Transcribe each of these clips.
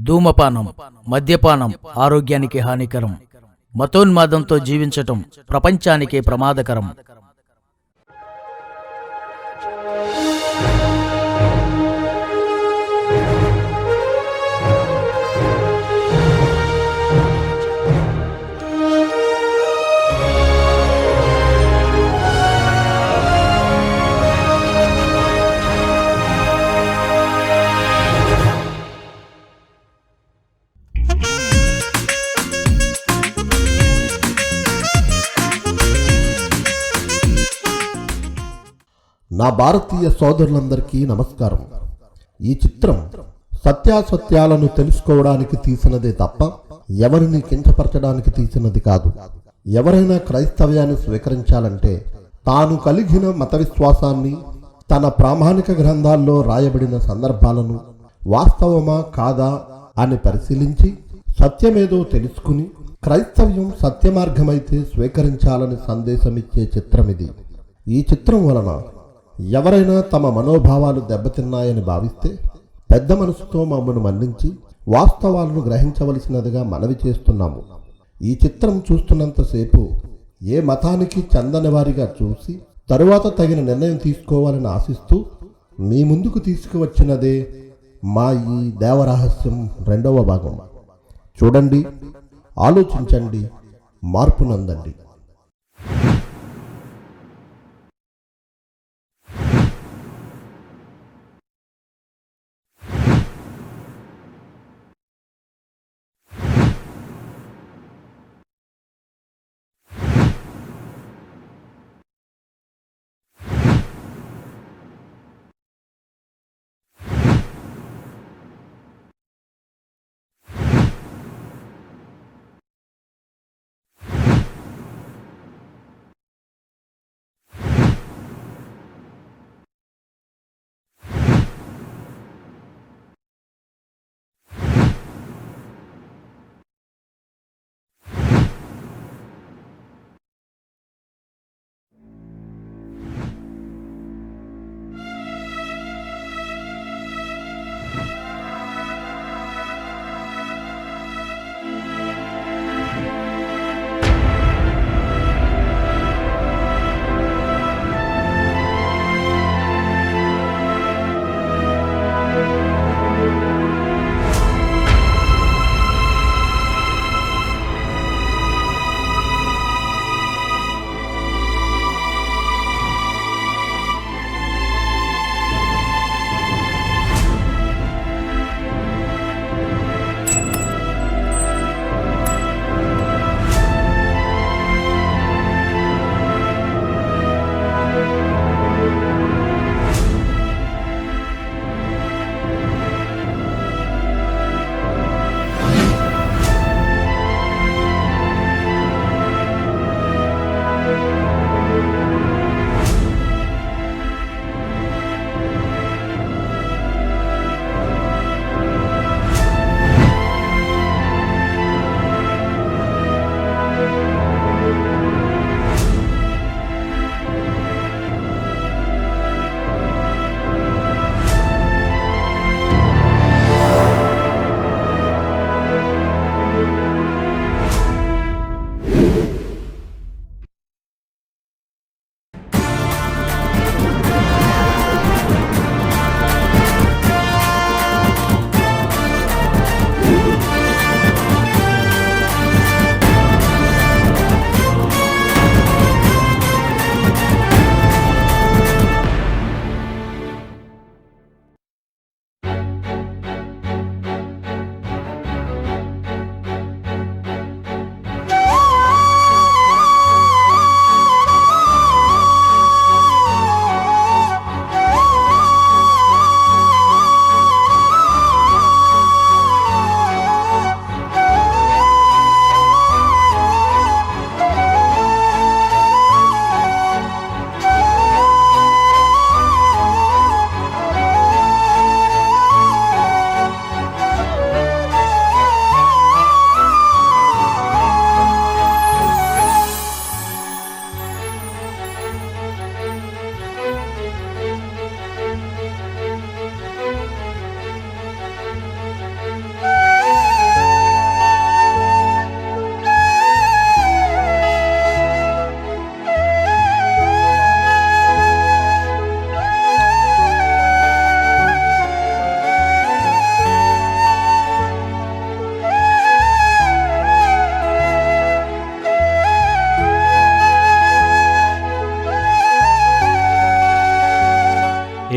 ధూమపానం, మద్యపానం ఆరోగ్యానికి హానికరం. మతోన్మాదంతో జీవించటం ప్రపంచానికే ప్రమాదకరం. నా భారతీయ సోదరులందరికీ నమస్కారం. ఈ చిత్రం సత్యాసత్యాలను తెలుసుకోవడానికి తీసినదే తప్ప ఎవరిని కించపరచడానికి తీసినది కాదు. ఎవరైనా క్రైస్తవ్యాన్ని స్వీకరించాలంటే తాను కలిగిన మత విశ్వాసాన్ని, తన ప్రామాణిక గ్రంథాల్లో రాయబడిన సందర్భాలను వాస్తవమా కాదా అని పరిశీలించి సత్యమేదో తెలుసుకుని క్రైస్తవ్యం సత్యమార్గమైతే స్వీకరించాలని సందేశమిచ్చే చిత్రమిది. ఈ చిత్రం వలన ఎవరైనా తమ మనోభావాలు దెబ్బతిన్నాయని భావిస్తే పెద్ద మనసుతో మమ్మను మన్నించి వాస్తవాలను గ్రహించవలసినదిగా మనవి చేస్తున్నాము. ఈ చిత్రం చూస్తున్నంతసేపు ఏ మతానికి చెందని వారిగా చూసి తరువాత తగిన నిర్ణయం తీసుకోవాలని ఆశిస్తూ మీ ముందుకు తీసుకువచ్చినదే మా ఈ దేవరహస్యం 2వ భాగం. చూడండి, ఆలోచించండి, మార్పు నందండి.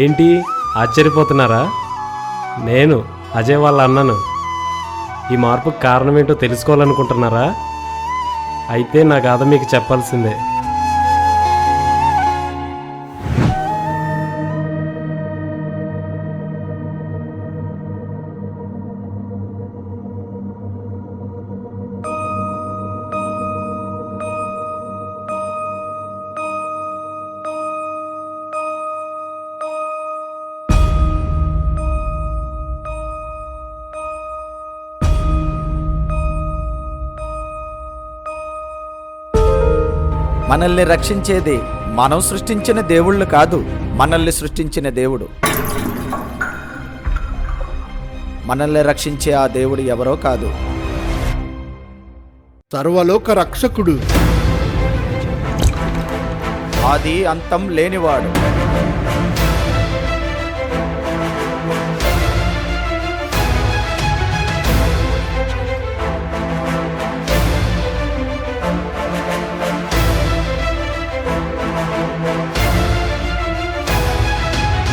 ఏంటి ఆశ్చర్యపోతున్నారా? నేను అజయ్ వాళ్ళ అన్నను. ఈ మార్పుకు కారణం ఏంటో తెలుసుకోవాలనుకుంటున్నారా? అయితే నా గాథ మీకు చెప్పాల్సిందే. మనల్ని రక్షించేది మనం సృష్టించిన దేవుళ్ళు కాదు, మనల్ని సృష్టించిన దేవుడు. మనల్ని రక్షించే ఆ దేవుడు ఎవరో కాదు, సర్వలోక రక్షకుడు, ఆది అంతం లేనివాడు.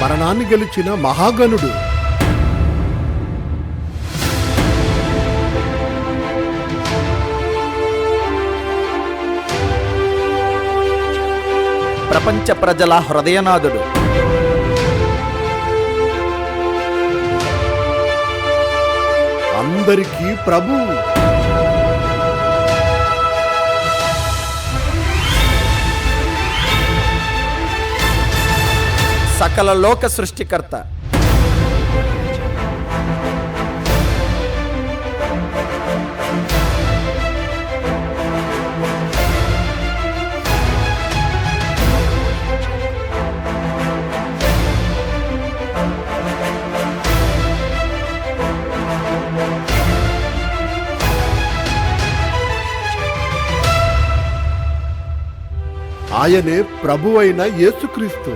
మరణాన్ని గెలిచిన మహాగణుడు, ప్రపంచ ప్రజల హృదయనాథుడు, అందరికీ ప్రభువు, సకల లోక సృష్టికర్త. ఆయనే ప్రభువైన యేసుక్రీస్తు.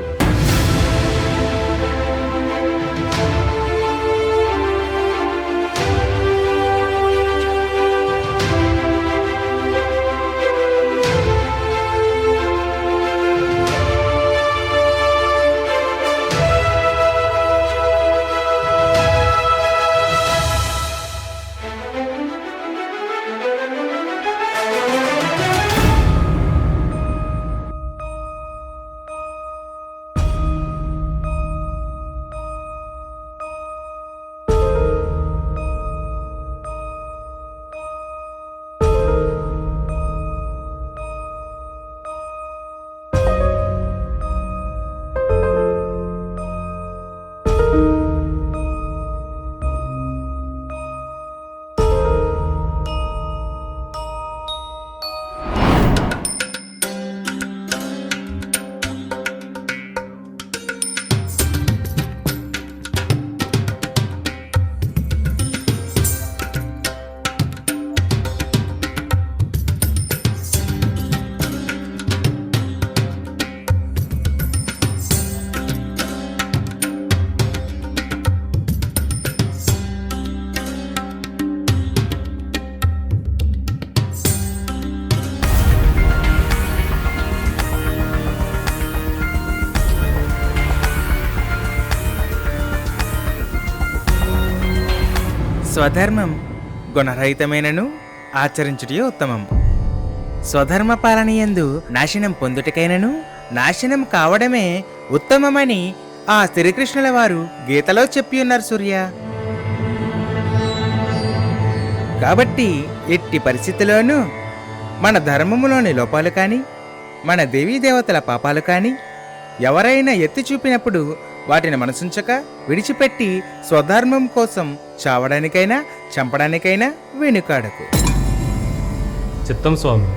స్వధర్మం గుణరహితమైనను ఆచరించుటే ఉత్తమం. స్వధర్మ పాలనయందు నాశనం పొందుటకైనను నాశనం కావడమే ఉత్తమమని ఆ శ్రీకృష్ణుల వారు గీతలో చెప్పి ఉన్నారు సూర్య. కాబట్టి ఎట్టి పరిస్థితుల్లోనూ మన ధర్మములోని లోపాలు కానీ మన దేవీ దేవతల పాపాలు కానీ ఎవరైనా ఎత్తి చూపినప్పుడు వాటిని మనసుంచక విడిచిపెట్టి స్వధర్మం కోసం చావడానికైనా చంపడానికైనా వెనుకాడకు. చిత్తం స్వామి.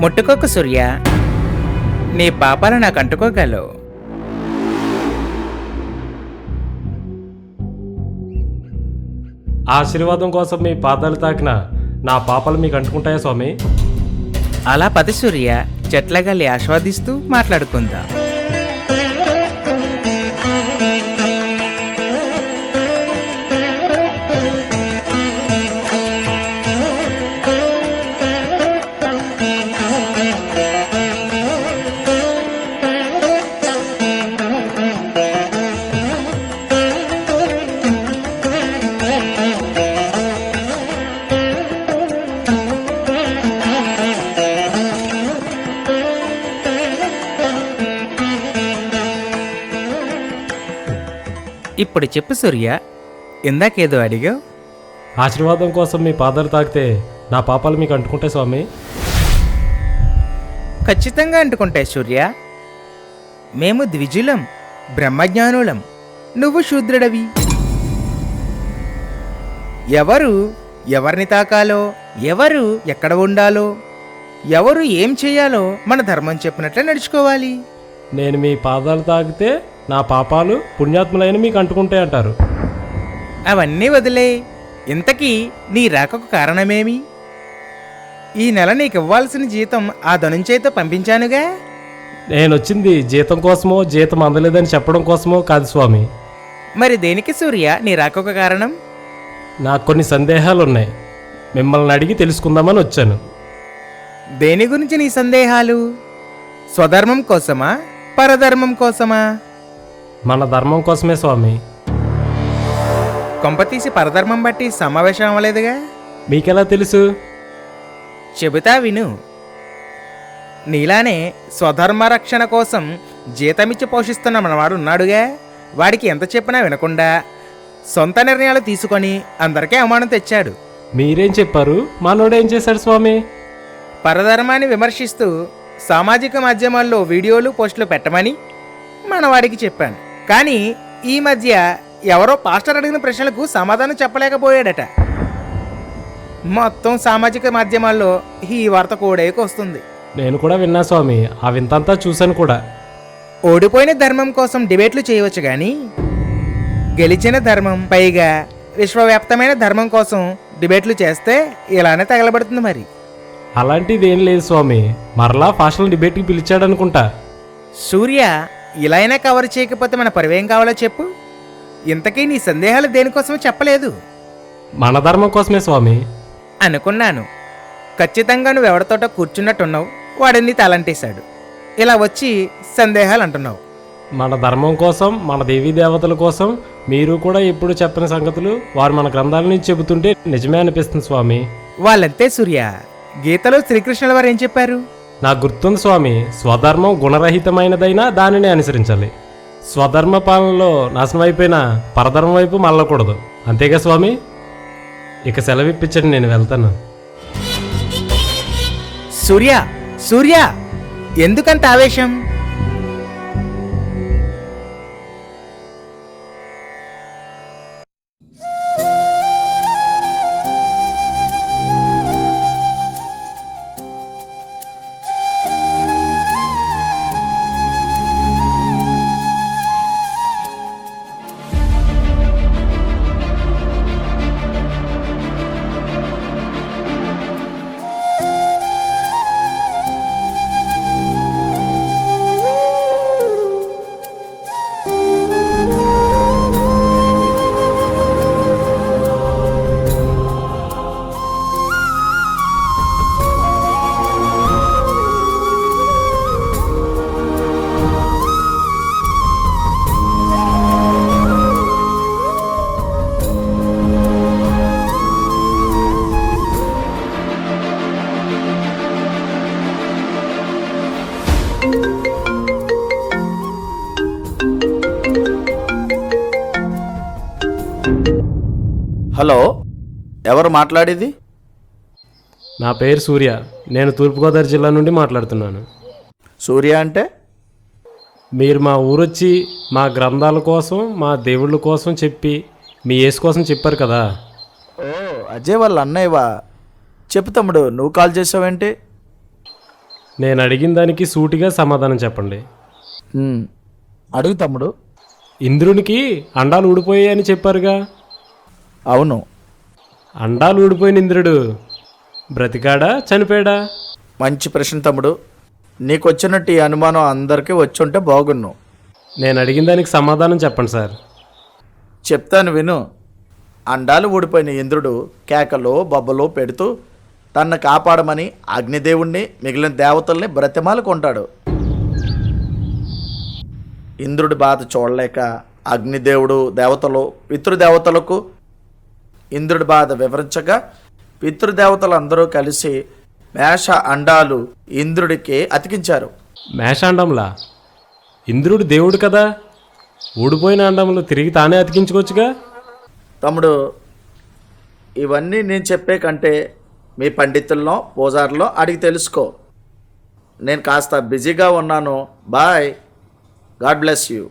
ముట్టుకోకు సూర్య, నీ పాపాలు నాకు అంటుకోగలవు. ఆశీర్వాదం కోసం మీ పాదాలు తాకిన నా పాపాలు మీకు అంటుకుంటాయా స్వామి? అలా పద సూర్య, చెట్లగాలి ఆస్వాదిస్తూ మాట్లాడుకుందాం. ఇప్పుడు చెప్పు సూర్య, ఇందాకేదో అడిగావు. ఆశీర్వాదం కోసం మీ పాదాలు తాకితే నా పాపాలు మీకు అంటుకుంటాయి స్వామి? ఖచ్చితంగా అంటుకుంటాయి సూర్య. మేము ద్విజులం, బ్రహ్మజ్ఞానులం, నువ్వు శూద్రుడవి. ఎవరిని తాకాలో, ఎవరు ఎక్కడ ఉండాలో, ఎవరు ఏం చేయాలో మన ధర్మం చెప్పినట్లే నడుచుకోవాలి. నేను మీ పాదాలు తాకితే నా పాపాలు పుణ్యాత్ములైన మీకు అంటుకుంటాయి అంటారు. అవన్నీ వదిలే, ఇంతకీ నీ రాకకు కారణమేమి? ఈ నెల నీకు ఇవ్వాల్సిన జీతం ఆ ధనుంజయ్తో పంపించానుగా. నేను వచ్చింది జీతం కోసమో, జీతం అందలేదని చెప్పడం కోసమో కాదు స్వామి. మరి దేనికి సూర్య నీ రాకకు కారణం? నాకు కొన్ని సందేహాలు ఉన్నాయి, మిమ్మల్ని అడిగి తెలుసుకుందామని వచ్చాను. దేని గురించి నీ సందేహాలు? స్వధర్మం కోసమా, పరధర్మం కోసమా? మన ధర్మం కోసమే స్వామి. కొంపతీసి పరధర్మం బట్టి సమావేశం అవ్వలేదుగా. మీకెలా తెలుసు? చెబుతా విను. నీలానే స్వధర్మ రక్షణ కోసం జీతమిచ్చి పోషిస్తున్న మనవాడు ఉన్నాడుగా. వాడికి ఎంత చెప్పినా వినకుండా సొంత నిర్ణయాలు తీసుకొని అందరికీ అవమానం తెచ్చాడు. మీరేం చెప్పారు? మనోడేం చేశాడు స్వామి? పరధర్మాన్ని విమర్శిస్తూ సామాజిక మాధ్యమాల్లో వీడియోలు పోస్టులు పెట్టమని మనవాడికి చెప్పాను. కానీ ఈ మధ్య ఎవరో పాస్టర్ అడిగిన ప్రశ్నలకు సమాధానం చెప్పలేకపోయాడట. మొత్తం సామాజిక మాధ్యమాల్లో ఈ వార్త కోడేకి వస్తుంది. నేను కూడా విన్నా స్వామి, ఆ వింతంతా చూశాను కూడా. ఓడిపోయిన ధర్మం కోసం డిబేట్లు చేయవచ్చు కానీ గెలిచిన ధర్మం, పైగా విశ్వవ్యాప్తమైన ధర్మం కోసం డిబేట్లు చేస్తే ఇలానే తగలబడుతుంది. మరి అలాంటిది ఏం లేదు స్వామి, మరలా ఫాషనల్ డిబేట్కి పిలిచాడు అనుకుంటా. సూర్య, ఇలా అయినా కవర్ చేయకపోతే మన పరివేం కావాలో చెప్పు. ఇంతకీ నీ సందేహాలు దేనికోసమో చెప్పలేదు. మన ధర్మం కోసమే స్వామి. అనుకున్నాను. ఖచ్చితంగా నువ్వెవరితోటో కూర్చున్నట్టున్నావు, వాడిని తలంటేశాడు. ఇలా వచ్చి సందేహాలు అంటున్నావు. మన ధర్మం కోసం, మన దేవీ దేవతల కోసం మీరు కూడా ఎప్పుడు చెప్పని సంగతులు వారు మన గ్రంథాల నుంచి చెబుతుంటే నిజమే అనిపిస్తుంది స్వామి. వాళ్ళంతే సూర్య. గీతలో శ్రీకృష్ణుల వారు ఏం చెప్పారు? నాకు గుర్తుంది స్వామి, స్వధర్మం గుణరహితమైనదైనా దానిని అనుసరించాలి. స్వధర్మ పాలనలో నాశనం అయిపోయిన పరధర్మం వైపు మళ్ళకూడదు. అంతేగా స్వామి? ఇక సెలవిప్పించండి, నేను వెళ్తాను. సూర్య, సూర్య, ఎందుకంత ఆవేశం? హలో, ఎవరు మాట్లాడేది? నా పేరు సూర్య, నేను తూర్పుగోదావరి జిల్లా నుండి మాట్లాడుతున్నాను. సూర్య అంటే? మీరు మా ఊరొచ్చి మా గ్రంథాల కోసం, మా దేవుళ్ళ కోసం చెప్పి మీ యేసు కోసం చెప్పారు కదా. ఓ, అజయ్ వాళ్ళ అన్నయ్యవా? చెప్పు తమ్ముడు, నువ్వు కాల్ చేసావేంటి? నేను అడిగిన దానికి సూటిగా సమాధానం చెప్పండి. అడుగు తమ్ముడు. ఇంద్రునికి అండాలు ఊడిపోయాయని చెప్పారుగా. అవును. అండాలు ఊడిపోయిన ఇంద్రుడు బ్రతికాడా చనిపోయాడా? మంచి ప్రశ్న తమ్ముడు. నీకు వచ్చినట్టు ఈ అనుమానం అందరికీ వచ్చుంటే బాగున్ను. నేను అడిగిన దానికి సమాధానం చెప్పండి సార్. చెప్తాను విను. అండాలు ఊడిపోయిన ఇంద్రుడు కేకలు బొబ్బలు పెడుతూ తన్ను కాపాడమని అగ్నిదేవుణ్ణి మిగిలిన దేవతల్ని బ్రతిమాలుకుంటాడు. ఇంద్రుడి బాధ చూడలేక అగ్నిదేవుడు దేవతలు పితృదేవతలకు ఇంద్రుడి బాధ వివరించగా పితృదేవతలు అందరూ కలిసి మేష అండాలు ఇంద్రుడికి అతికించారు. మేషాండంలా? ఇంద్రుడు దేవుడు కదా, ఊడిపోయిన అండములు తిరిగి తానే అతికించుకోవచ్చుగా. తమ్ముడు, ఇవన్నీ నేను చెప్పే కంటే మీ పండితుల్లో పూజారులో అడిగి తెలుసుకో. నేను కాస్త బిజీగా ఉన్నాను. Bye. God bless you.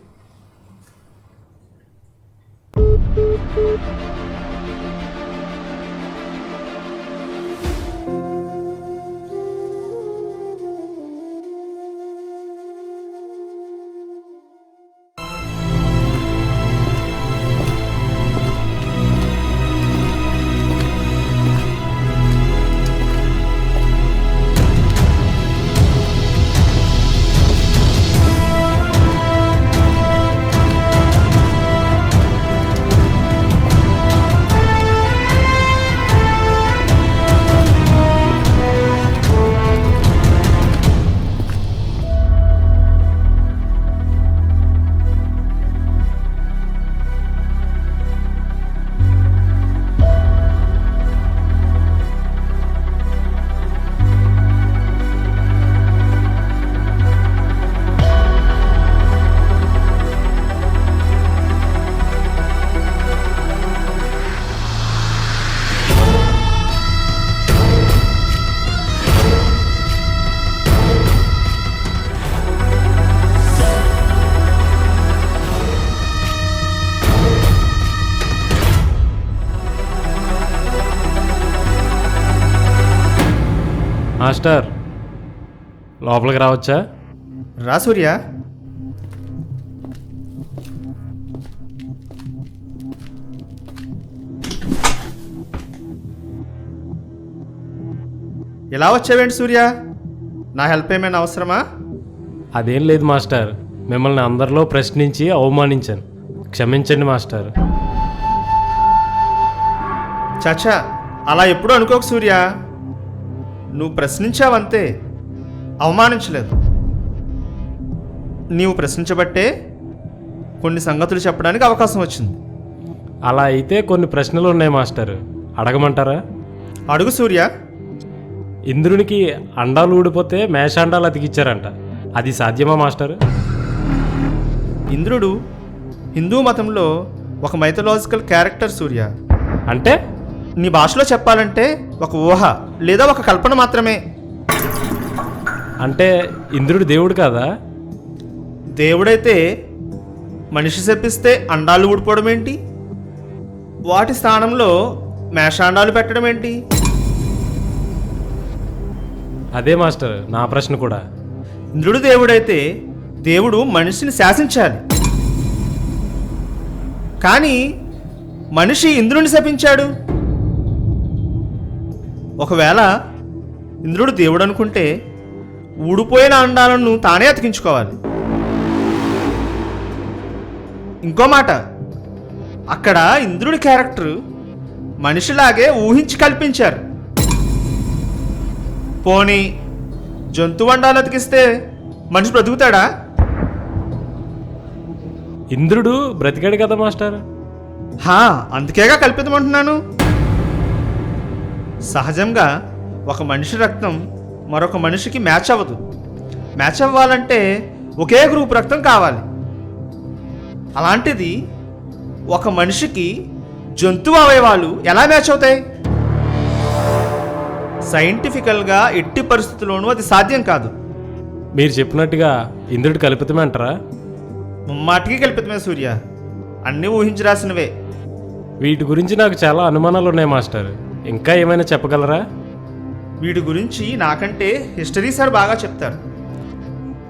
Master, లోపలికి రావచ్చా? రా సూర్య. ఎలా వచ్చావేంటి సూర్య? నా హెల్ప్ ఏమైనా అవసరమా? అదేం లేదు మాస్టర్, మిమ్మల్ని అందరిలో ప్రశ్నించి అవమానించాను, క్షమించండి మాస్టర్. చచ్చా, అలా ఎప్పుడూ అనుకోకు సూర్య. నువ్వు ప్రశ్నించావంతే, అవమానించలేదు. నీవు ప్రశ్నించబట్టే కొన్ని సంగతులు చెప్పడానికి అవకాశం వచ్చింది. అలా అయితే కొన్ని ప్రశ్నలు ఉన్నాయి మాస్టర్, అడగమంటారా? అడుగు సూర్య. ఇంద్రునికి అండాలు ఊడిపోతే మేషాండాలు అతికిచ్చారంట, అది సాధ్యమా మాస్టర్? ఇంద్రుడు హిందూ మతంలో ఒక మైథలాజికల్ క్యారెక్టర్ సూర్య. అంటే నీ భాషలో చెప్పాలంటే ఒక ఊహ లేదా ఒక కల్పన మాత్రమే. అంటే ఇంద్రుడు దేవుడు కాదా? దేవుడైతే మనిషి శపిస్తే అండాలు ఊడిపోవడం ఏంటి? వాటి స్థానంలో మేషాండాలు పెట్టడం ఏంటి? అదే మాస్టర్ నా ప్రశ్న కూడా. ఇంద్రుడు దేవుడైతే దేవుడు మనిషిని శాసించాలి. కానీ మనిషి ఇంద్రుడిని శపించాడు. ఒకవేళ ఇంద్రుడు దేవుడు అనుకుంటే ఊడిపోయిన అండాలను తానే అతికించుకోవాలి. ఇంకో మాట, అక్కడ ఇంద్రుడి క్యారెక్టర్ మనిషిలాగే ఊహించి కల్పించారు. పోనీ జంతువు అండాలు అతికిస్తే మనిషి బ్రతుకుతాడా? ఇంద్రుడు బ్రతికాడు కదా మాస్టర్. అందుకేగా కల్పితమంటున్నాను. సహజంగా ఒక మనిషి రక్తం మరొక మనిషికి మ్యాచ్ అవ్వదు. మ్యాచ్ అవ్వాలంటే ఒకే గ్రూప్ రక్తం కావాలి. అలాంటిది ఒక మనిషికి జంతువు అవయవాలు ఎలా మ్యాచ్ అవుతాయి? సైంటిఫికల్గా ఎట్టి పరిస్థితుల్లోనూ అది సాధ్యం కాదు. మీరు చెప్పినట్టుగా ఇంద్రుడు కల్పితమే అంటారా? ముమ్మాటికి కల్పితమే సూర్య. అన్నీ ఊహించి రాసినవే. వీటి గురించి నాకు చాలా అనుమానాలు ఉన్నాయి మాస్టర్, ఇంకా ఏమైనా చెప్పగలరా? వీడి గురించి నాకంటే హిస్టరీ సార్ బాగా చెప్తారు.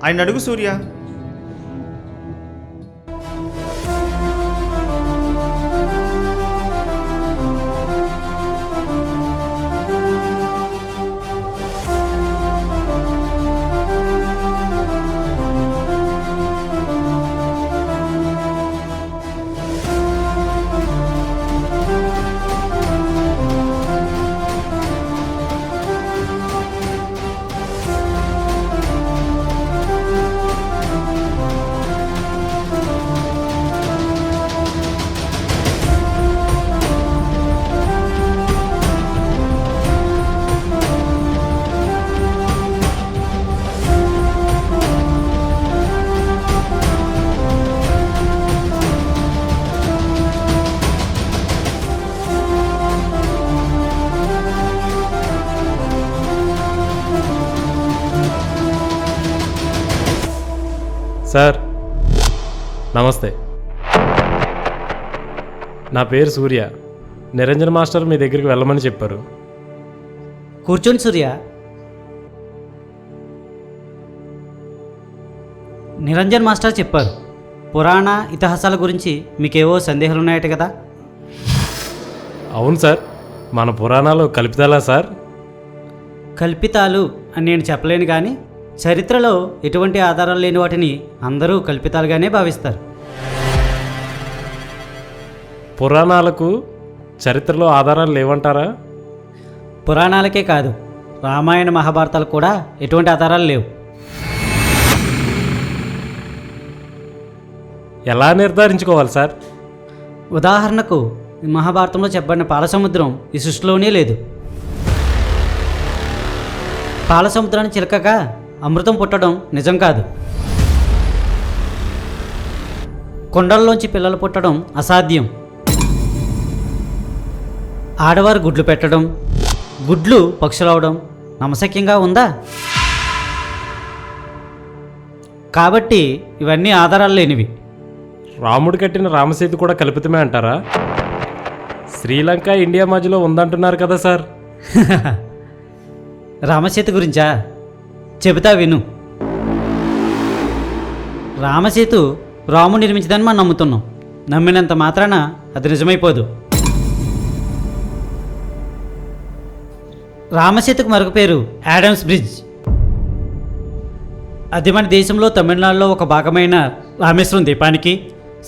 ఆయన అడుగు సూర్య. సార్ నమస్తే. నా పేరు సూర్య. నిరంజన్ మాస్టర్ మీ దగ్గరికి వెళ్ళమని చెప్పారు. కూర్చోండి సూర్య. నిరంజన్ మాస్టర్ చెప్పారు, పురాణ ఇతిహాసాల గురించి మీకేవో సందేహాలు ఉన్నాయట కదా? అవును సార్. మన పురాణాలు కల్పితాలా సార్? కల్పితాలు అని నేను చెప్పలేను, కానీ చరిత్రలో ఎటువంటి ఆధారాలు లేని వాటిని అందరూ కల్పితాలుగానే భావిస్తారు. పురాణాలకు చరిత్రలో ఆధారాలు లేవంటారా? పురాణాలకే కాదు, రామాయణ మహాభారతాలు కూడా ఎటువంటి ఆధారాలు లేవు. ఎలా నిర్ధారించుకోవాలి సార్? ఉదాహరణకు ఈ మహాభారతంలో చెప్పబడిన పాలసముద్రం ఈ సృష్టిలోనే లేదు. పాలసముద్రాన్ని చిలకగా అమృతం పుట్టడం నిజం కాదు. కొండల్లోంచి పిల్లలు పుట్టడం అసాధ్యం. ఆడవారు గుడ్లు పెట్టడం, గుడ్లు పక్షులవడం నమ్మశక్యంగా ఉందా? కాబట్టి ఇవన్నీ ఆధారాలు లేనివి. రాముడు కట్టిన రామసేతు కూడా కల్పితమే అంటారా? శ్రీలంక ఇండియా మధ్యలో ఉందంటున్నారు కదా సార్? రామసేతు గురించా? చెబుతా విను. రామసేతు రాముడు నిర్మించదని మనం నమ్ముతున్నాం. నమ్మినంత మాత్రాన అది నిజమైపోదు. రామసేతుకు మరొక పేరు యాడమ్స్ బ్రిడ్జ్. అది మన దేశంలో తమిళనాడులో ఒక భాగమైన రామేశ్వరం ద్వీపానికి,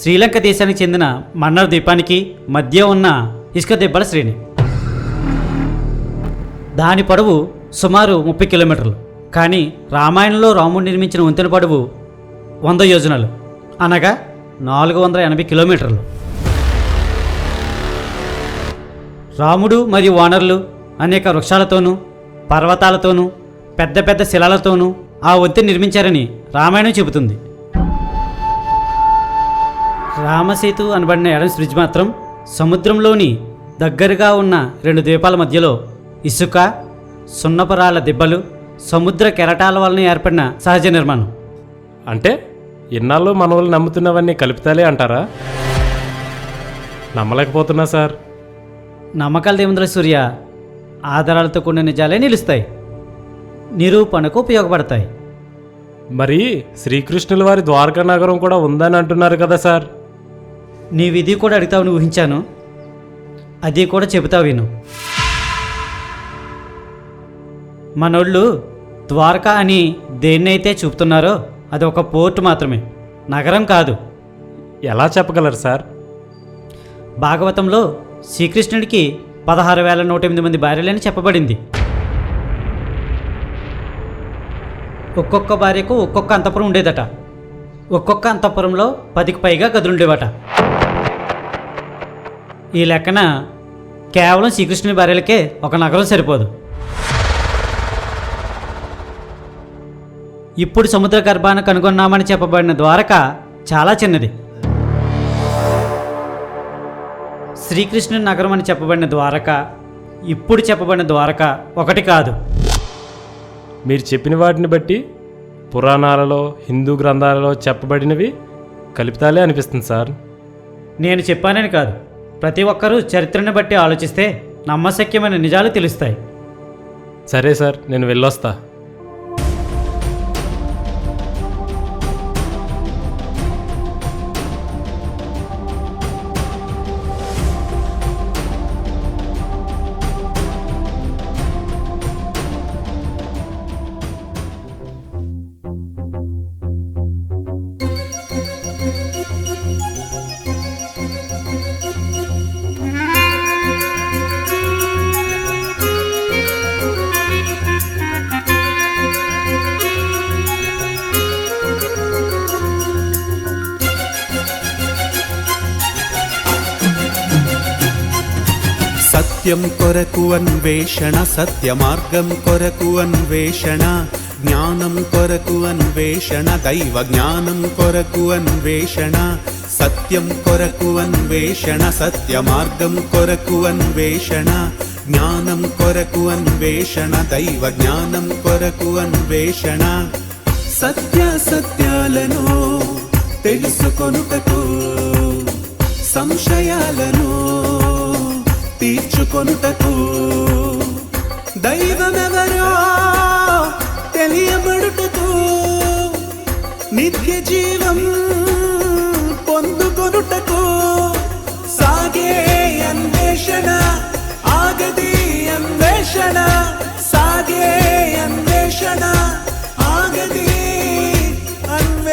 శ్రీలంక దేశానికి చెందిన మన్నార్ ద్వీపానికి మధ్య ఉన్న ఇసుక దెబ్బల శ్రేణి. దాని పొడవు సుమారు 30 కిలోమీటర్లు. కానీ రామాయణంలో రాముడు నిర్మించిన వంతెన పొడవు 100 యోజనాలు, అనగా 480 కిలోమీటర్లు. రాముడు మరియు వానరులు అనేక వృక్షాలతోనూ పర్వతాలతోనూ పెద్ద పెద్ద శిలలతోనూ ఆ వంతెన నిర్మించారని రామాయణం చెబుతుంది. రామసేతు అనబడిన యాడమ్స్ బ్రిడ్జ్ మాత్రం సముద్రంలోని దగ్గరగా ఉన్న 2 ద్వీపాల మధ్యలో ఇసుక, సున్నపురాళ్ల దిబ్బలు, సముద్ర కెరటాల వలన ఏర్పడిన సహజ నిర్మాణం. అంటే ఇన్నాళ్ళు మన వాళ్ళు నమ్ముతున్నవన్నీ కల్పితాలే అంటారా? నమ్మలేకపోతున్నా సార్. నమ్మకాలు దేవుంద్ర సూర్య, ఆధారాలతో కూడిన నిజాలే నిలుస్తాయి, నిరూపణకు ఉపయోగపడతాయి. మరి శ్రీకృష్ణుల వారి ద్వారకా నగరం కూడా ఉందని అంటున్నారు కదా సార్? నీ విధి కూడా అడుగుతావని ఊహించాను. అది కూడా చెబుతావు విను. మనోళ్ళు ద్వారకా అని దేన్నైతే చూపుతున్నారో అది ఒక పోర్టు మాత్రమే, నగరం కాదు. ఎలా చెప్పగలరు సార్? భాగవతంలో శ్రీకృష్ణుడికి 16,108 మంది భార్యలని చెప్పబడింది. ఒక్కొక్క భార్యకు ఒక్కొక్క అంతఃపురం ఉండేదట. ఒక్కొక్క అంతఃపురంలో 10కి పైగా గదులుండేవట. ఈ లెక్కన కేవలం శ్రీకృష్ణుని భార్యలకే ఒక నగరం సరిపోదు. ఇప్పుడు సముద్ర గర్భాన కనుగొన్నామని చెప్పబడిన ద్వారక చాలా చిన్నది. శ్రీకృష్ణుని నగరం అని చెప్పబడిన ద్వారక, ఇప్పుడు చెప్పబడిన ద్వారక ఒకటి కాదు. మీరు చెప్పిన వాటిని బట్టి పురాణాలలో హిందూ గ్రంథాలలో చెప్పబడినవి కల్పితాలే అనిపిస్తుంది సార్. నేను చెప్పానని కాదు, ప్రతి ఒక్కరూ చరిత్రను బట్టి ఆలోచిస్తే నమ్మశక్యమైన నిజాలు తెలుస్తాయి. సరే సార్, నేను వెళ్ళొస్తా. సత్యం కొరకు అన్వేషణ, సత్య మార్గం కొరకు అన్వేషణ, జ్ఞానం కొరకు అన్వేషణ, దైవ జ్ఞానం కొరకు అన్వేషణ, సత్యం కొరకు అన్వేషణ, సత్య మార్గం కొరకు అన్వేషణ, జ్ఞానం కొరకు అన్వేషణ, దైవ జ్ఞానం కొరకు అన్వేషణ, సత్యాలను తెలుసుకొనుటకు, సంశయాలను తీర్చుకొనుటకు, దైవమెవరో తెలియబడుటకు, నిత్య జీవం పొందుకొనుటకు సాగే అన్వేషణ, ఆగది అన్వేషణ, సాగే అన్వేషణ, ఆగది అన్వేషణ.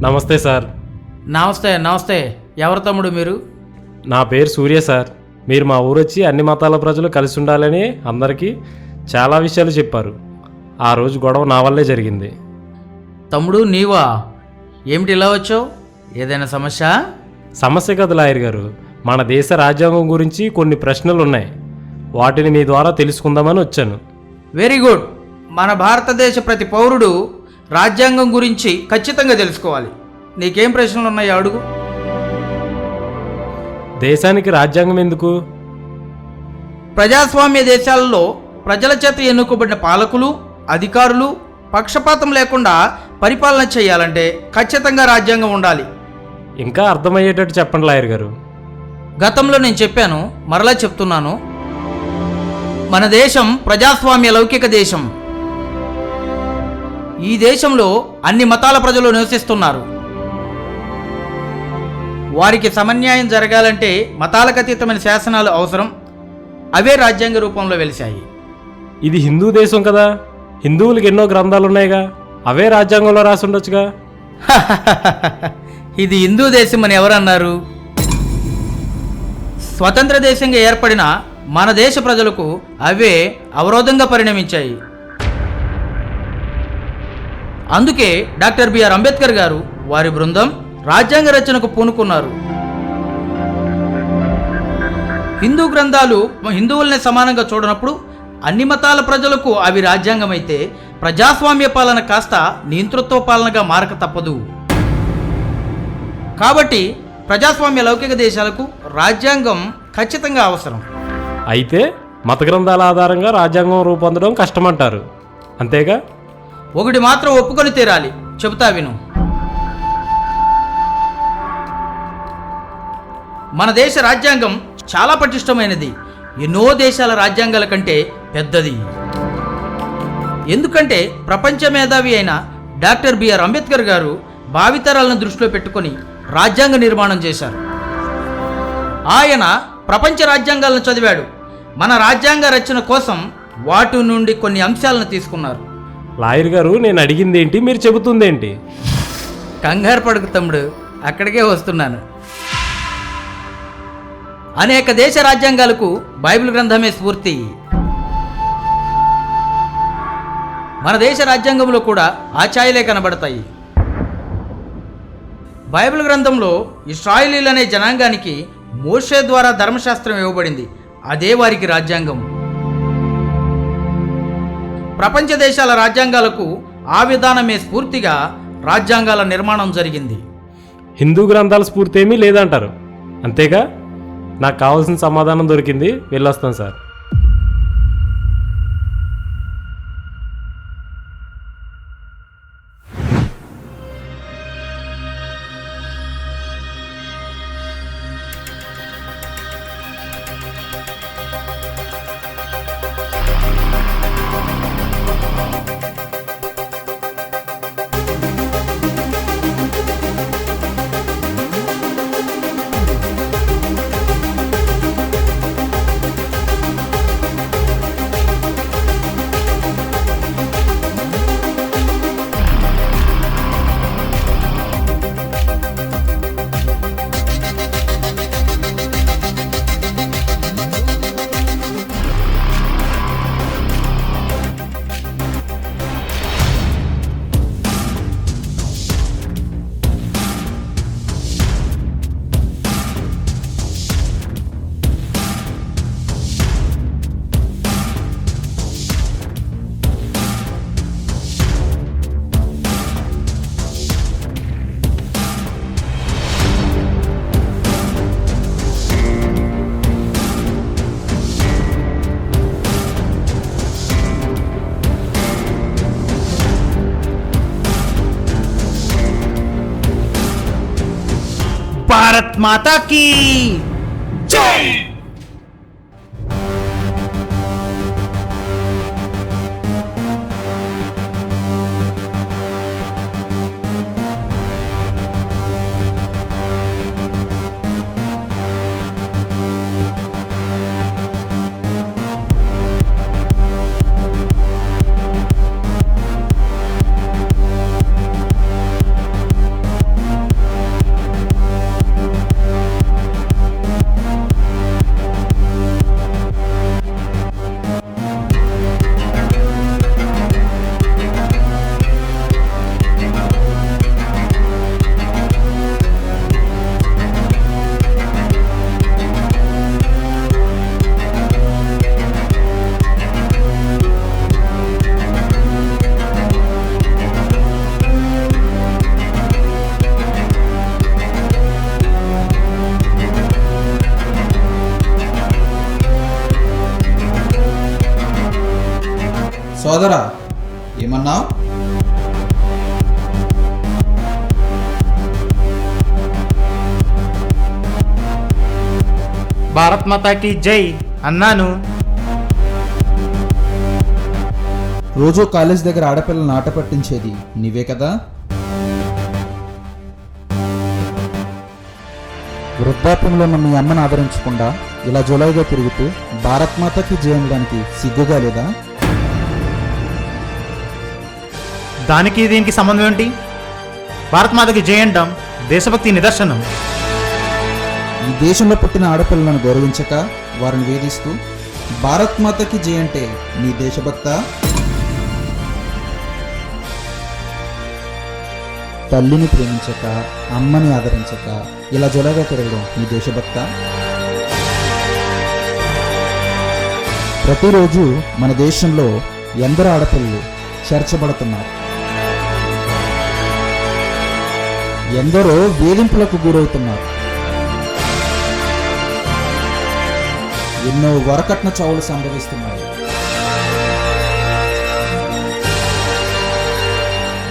నమస్తే సార్. నమస్తే నమస్తే. ఎవరు తమ్ముడు మీరు? నా పేరు సూర్య సార్. మీరు మా ఊరు వచ్చి అన్ని మతాల ప్రజలు కలిసి ఉండాలని అందరికీ చాలా విషయాలు చెప్పారు. ఆ రోజు గొడవ నా వల్లే జరిగింది. తమ్ముడు నీవా? ఏమిటి ఇలా వచ్చావు? ఏదైనా సమస్య? సమస్య కదా లాయర్ గారు, మన దేశ రాజ్యాంగం గురించి కొన్ని ప్రశ్నలు ఉన్నాయి. వాటిని మీ ద్వారా తెలుసుకుందామని వచ్చాను. Very good. మన భారతదేశ ప్రతి పౌరుడు రాజ్యాంగం గురించి ఖచ్చితంగా తెలుసుకోవాలి. నీకేం ప్రశ్నలు ఉన్నాయో అడుగు. దేశానికి రాజ్యాంగం ఎందుకు? ప్రజాస్వామ్య దేశాలలో ప్రజల చేత ఎన్నుకోబడిన పాలకులు, అధికారులు పక్షపాతం లేకుండా పరిపాలన చేయాలంటే ఖచ్చితంగా రాజ్యాంగం ఉండాలి. ఇంకా అర్థమయ్యేటట్టు చెప్పండి లాయర్ గారు. గతంలో నేను చెప్పాను, మరలా చెప్తున్నాను. మన దేశం ప్రజాస్వామ్య లౌకిక దేశం. ఈ దేశంలో అన్ని మతాల ప్రజలు నివసిస్తున్నారు. వారికి సమన్యాయం జరగాలంటే మతాలకు అతీతమైన శాసనాలు అవసరం. అవే రాజ్యాంగ రూపంలో వెలిశాయి. ఇది హిందూ దేశం కదా, హిందువులకు ఎన్నో గ్రంథాలు ఉన్నాయిగా, అవే రాజ్యాంగంలో రాసి ఉండొచ్చుగా. ఇది హిందూ దేశం అని ఎవరన్నారు? స్వతంత్ర దేశంగా ఏర్పడిన మన దేశ ప్రజలకు అవే అవరోధంగా పరిణమించాయి. అందుకే డాక్టర్ బిఆర్ అంబేద్కర్ గారు, వారి బృందం రాజ్యాంగ రచనకు పూనుకున్నారు. హిందూ గ్రంథాలు హిందువుల్ని సమానంగా చూడనప్పుడు అన్ని మతాల ప్రజలకు అవి రాజ్యాంగం అయితే, ప్రజాస్వామ్య పాలన కాస్త నియంతృత్వ పాలనగా మారక తప్పదు. కాబట్టి ప్రజాస్వామ్య లౌకిక దేశాలకు రాజ్యాంగం ఖచ్చితంగా అవసరం. అయితే మత గ్రంథాల ఆధారంగా రాజ్యాంగం రూపొందడం కష్టమంటారు, అంతేగా? ఒకటి మాత్రం ఒప్పుకొని తీరాలి, చెబుతా విను. మన దేశ రాజ్యాంగం చాలా పటిష్టమైనది, ఎన్నో దేశాల రాజ్యాంగాల కంటే పెద్దది. ఎందుకంటే ప్రపంచ మేధావి అయిన డాక్టర్ బిఆర్ అంబేద్కర్ గారు భావితరాలను దృష్టిలో పెట్టుకొని రాజ్యాంగ నిర్మాణం చేశారు. ఆయన ప్రపంచ రాజ్యాంగాలను చదివాడు. మన రాజ్యాంగ రచన కోసం వాటి నుండి కొన్ని అంశాలను తీసుకున్నారు. లాయర్ గారు, నేను అడిగింది ఏంటి, మీరు చెబుతుందేంటి? కంగారు పడుకు తమ్ముడు, అక్కడికే వస్తున్నాను. అనేక దేశ రాజ్యాంగాలకు బైబిల్ గ్రంథమే స్ఫూర్తి. మన దేశ రాజ్యాంగంలో కూడా ఆ ఛాయలే కనబడతాయి. బైబిల్ గ్రంథంలో ఇశ్రాయేలీలు అనే జనాంగానికి మోషే ద్వారా ధర్మశాస్త్రం ఇవ్వబడింది. అదే వారికి రాజ్యాంగం. ప్రపంచ దేశాల రాజ్యాంగాలకు ఆ విధానమే స్ఫూర్తిగా రాజ్యాంగాల నిర్మాణం జరిగింది. హిందూ గ్రంథాల స్ఫూర్తి ఏమీ లేదంటారు, అంతేగా? నాకు కావాల్సిన సమాధానం దొరికింది, వెళ్ళొస్తాను సార్. భారత్ మాతా కీ జై. సోదరా, ఏమన్నావు? భారత్ మాతాకి జై అన్నాను. రోజు కాలేజ్ దగ్గర ఆడపిల్లలను ఆట పట్టించేది నీవే కదా? వృద్ధాప్యంలో ఉన్న మీ అమ్మను ఆదరించకుండా ఇలా జులైగా తిరుగుతూ భారత్ మాతకి జై అనడానికి సిగ్గుగా లేదా? దానికి దీనికి సంబంధం ఏంటి? భారత్ మాతకి జై అంటాం దేశభక్తి నిదర్శనం. ఈ దేశంలో పుట్టిన ఆడపిల్లలను గౌరవించక వారిని వేధిస్తూ భారత్ మాతకి జై అంటే నీ దేశభక్త? తల్లిని ప్రేమించక, అమ్మని ఆదరించక ఇలా జొలగా తిరగడం నీ దేశభక్త? ప్రతిరోజు మన దేశంలో ఎందరో ఆడపిల్లలు చేర్చబడుతున్నారు, ఎందరో వేధింపులకు గురవుతున్నారు, ఎన్నో వరకట్న చావులు సంభవిస్తున్నాయి.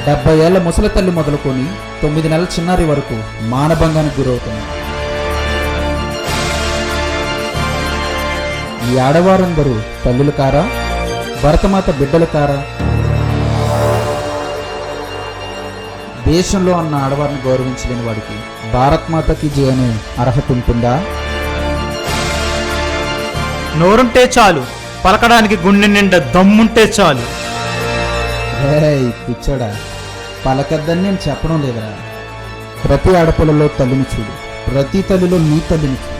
70 ఏళ్ల ముసలి తల్లి మొదలుకొని 9 నెలల చిన్నారి వరకు మానభంగానికి గురవుతున్నారు. ఈ ఆడవారందరూ తల్లులు కారా? భరతమాత బిడ్డలు కారా? దేశంలో ఉన్న ఆడవారిని గౌరవించలేని వాడికి భారత్ మాతకి జై అనే అర్హత ఉంటుందా? నోరుంటే చాలు, పలకడానికి గుండె నిండా దమ్ముంటే చాలు. పిచ్చోడా, పలకద్దని నేను చెప్పడం లేదా? ప్రతి ఆడపిల్లలో తల్లిని చూడు, ప్రతి తల్లిలో నీ తల్లిని చూడు.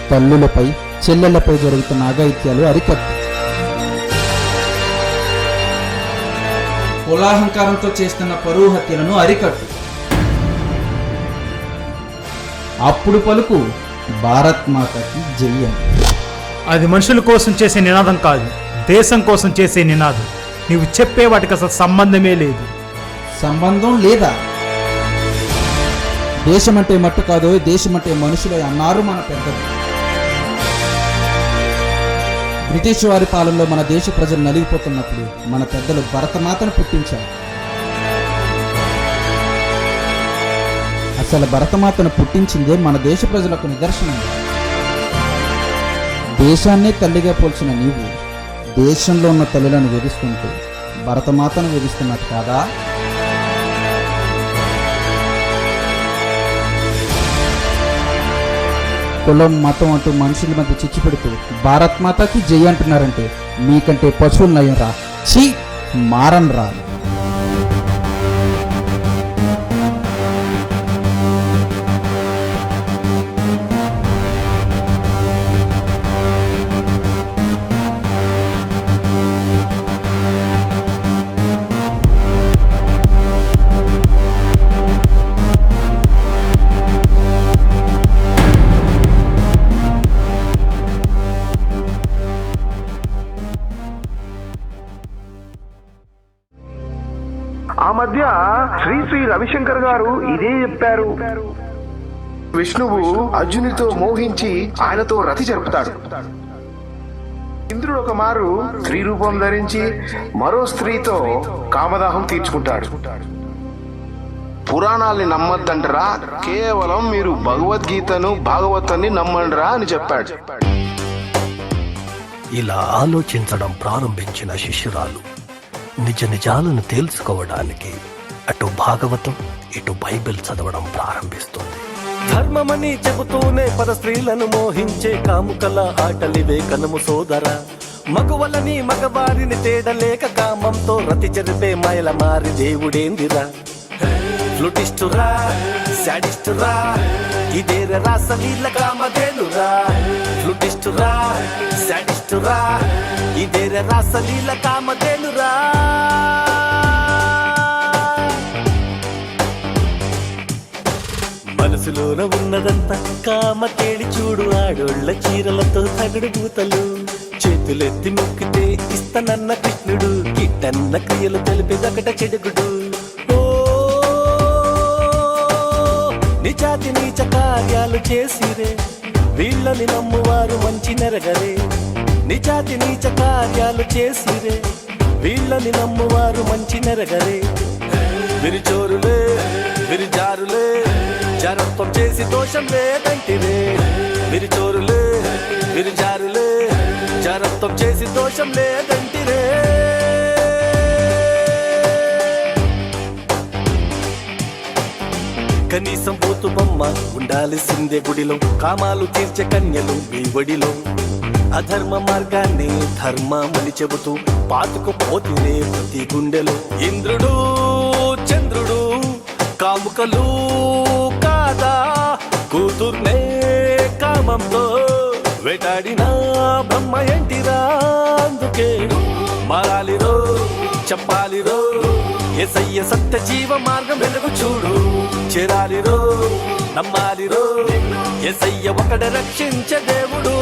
తల్లులపై చెల్లెళ్లపై జరుగుతున్న అఘాయిత్యాలు అరికట్టు. కులాహంకారంతో చేస్తున్న పరువు హత్యలను అరికట్టు. అప్పుడు పలుకు భారత్ మాతకి జై అని. అది మనుషుల కోసం చేసే నినాదం కాదు, దేశం కోసం చేసే నినాదం. నీవు చెప్పే వాటికి అసలు సంబంధమే లేదు. సంబంధం లేదా? దేశం అంటే మట్టు కాదు, దేశం అంటే మనుషులే అన్నారు మన పెద్దలు. బ్రిటిష్ వారి పాలనలో మన దేశ ప్రజలు నలిగిపోతున్నప్పుడు మన పెద్దలు భరతమాతను పుట్టించారు. అసలు భరతమాతను పుట్టించిందే మన దేశ ప్రజలకు నిదర్శనం. దేశాన్నే తల్లిగా పోల్చిన నీవు దేశంలో ఉన్న తల్లులను వేధిస్తుంటే భరతమాతను వేధిస్తున్నట్టు కాదా? కులం మతం అంటూ మనుషుల మధ్య చిచ్చు పెడుతూ భారత్ మాతకి జై అంటున్నారంటే మీకంటే పశువులు నయం రా. చీ, మారన్ రా. ఆ మధ్య శ్రీ రవిశంకర్ గారు ఇదే చెప్పారు. విష్ణువు అర్జునుడితో మోహించి ఆయనతో రతి జరుపుతాడు. ఇంద్రుడు ఒక మారు స్త్రీ రూపం ధరించి మరో స్త్రీతో కామదాహం తీర్చుకుంటాడు. పురాణాల్ని నమ్మద్దంటరా, కేవలం మీరు భగవద్గీతను భాగవతాన్ని నమ్మండిరా అని చెప్పాడు. ఇలా ఆలోచించడం ప్రారంభించిన శిష్యురాలు నిజ నిజాలను తెలుసుకోవడానికి అటు భాగవతం ఇటు బైబిల్ చదవడం ప్రారంభిస్తుంది. ధర్మమని చెబుతూనే పద స్త్రీలను మోహించే కాముకల ఆటలివే కనుము సోదరా. మగవలని మగవారిని తేడలేక కామంతో రతి జరిపే మైల మారి దేవుడేందిరా. ఫ్లూటిస్టురా, శాడిస్టురా, ఇదేర రాసలీల కామధేనురా. ఫ్లూటిస్టురా, శాడిస్టురా, ఇదేర రాసలీల కామధేనురా. మనసులోన ఉన్నదంతా కామకేళి చూడు. ఆడోళ్ల చీరలతో తగడు పూతలు, చేతులెత్తి మొక్కితే ఇస్తనన్న కృష్ణుడు. కిట్టన్న క్రియలు తెలిపేదొకట చెడుగుడు. నిజాతి నీచ కార్యాలు చేసిరే, వీళ్ళని నమ్మువారు మంచి నెరగరే. నిజాతి నీచ కార్యాలు చేసిరే, వీళ్ళని నమ్మువారు మంచి నెరగరే. విరిచోరులే, విరిజారులే, జరత్వం చేసి దోషం లేదంటిరే. విరిచోరులే, విరిజారులే, జరత్వం చేసి దోషం లేదంటిరే. కనీసం పోతు బొమ్మ ఉండాల్సిందే గుడిలో. కామాలు తీర్చే కన్యలు మీ ఒడిలో. అధర్మ మార్గాన్ని ధర్మమని చెబుతూ పాతుకుపోతినే ప్రతి గుండెలో. ఇంద్రుడు చంద్రుడు కాముకలు కాదా, కూతుర్నే కామంతో వేటాడిన బ్రహ్మ ఏంటిరా. అందుకే మారాలిరో, చెప్పాలిరో, యేసయ్య సత్య జీవ మార్గం వెలుగు చూడు. చేరాలిరో, నమ్మాలిరో, యేసయ్య ఒకడే రక్షించే దేవుడు.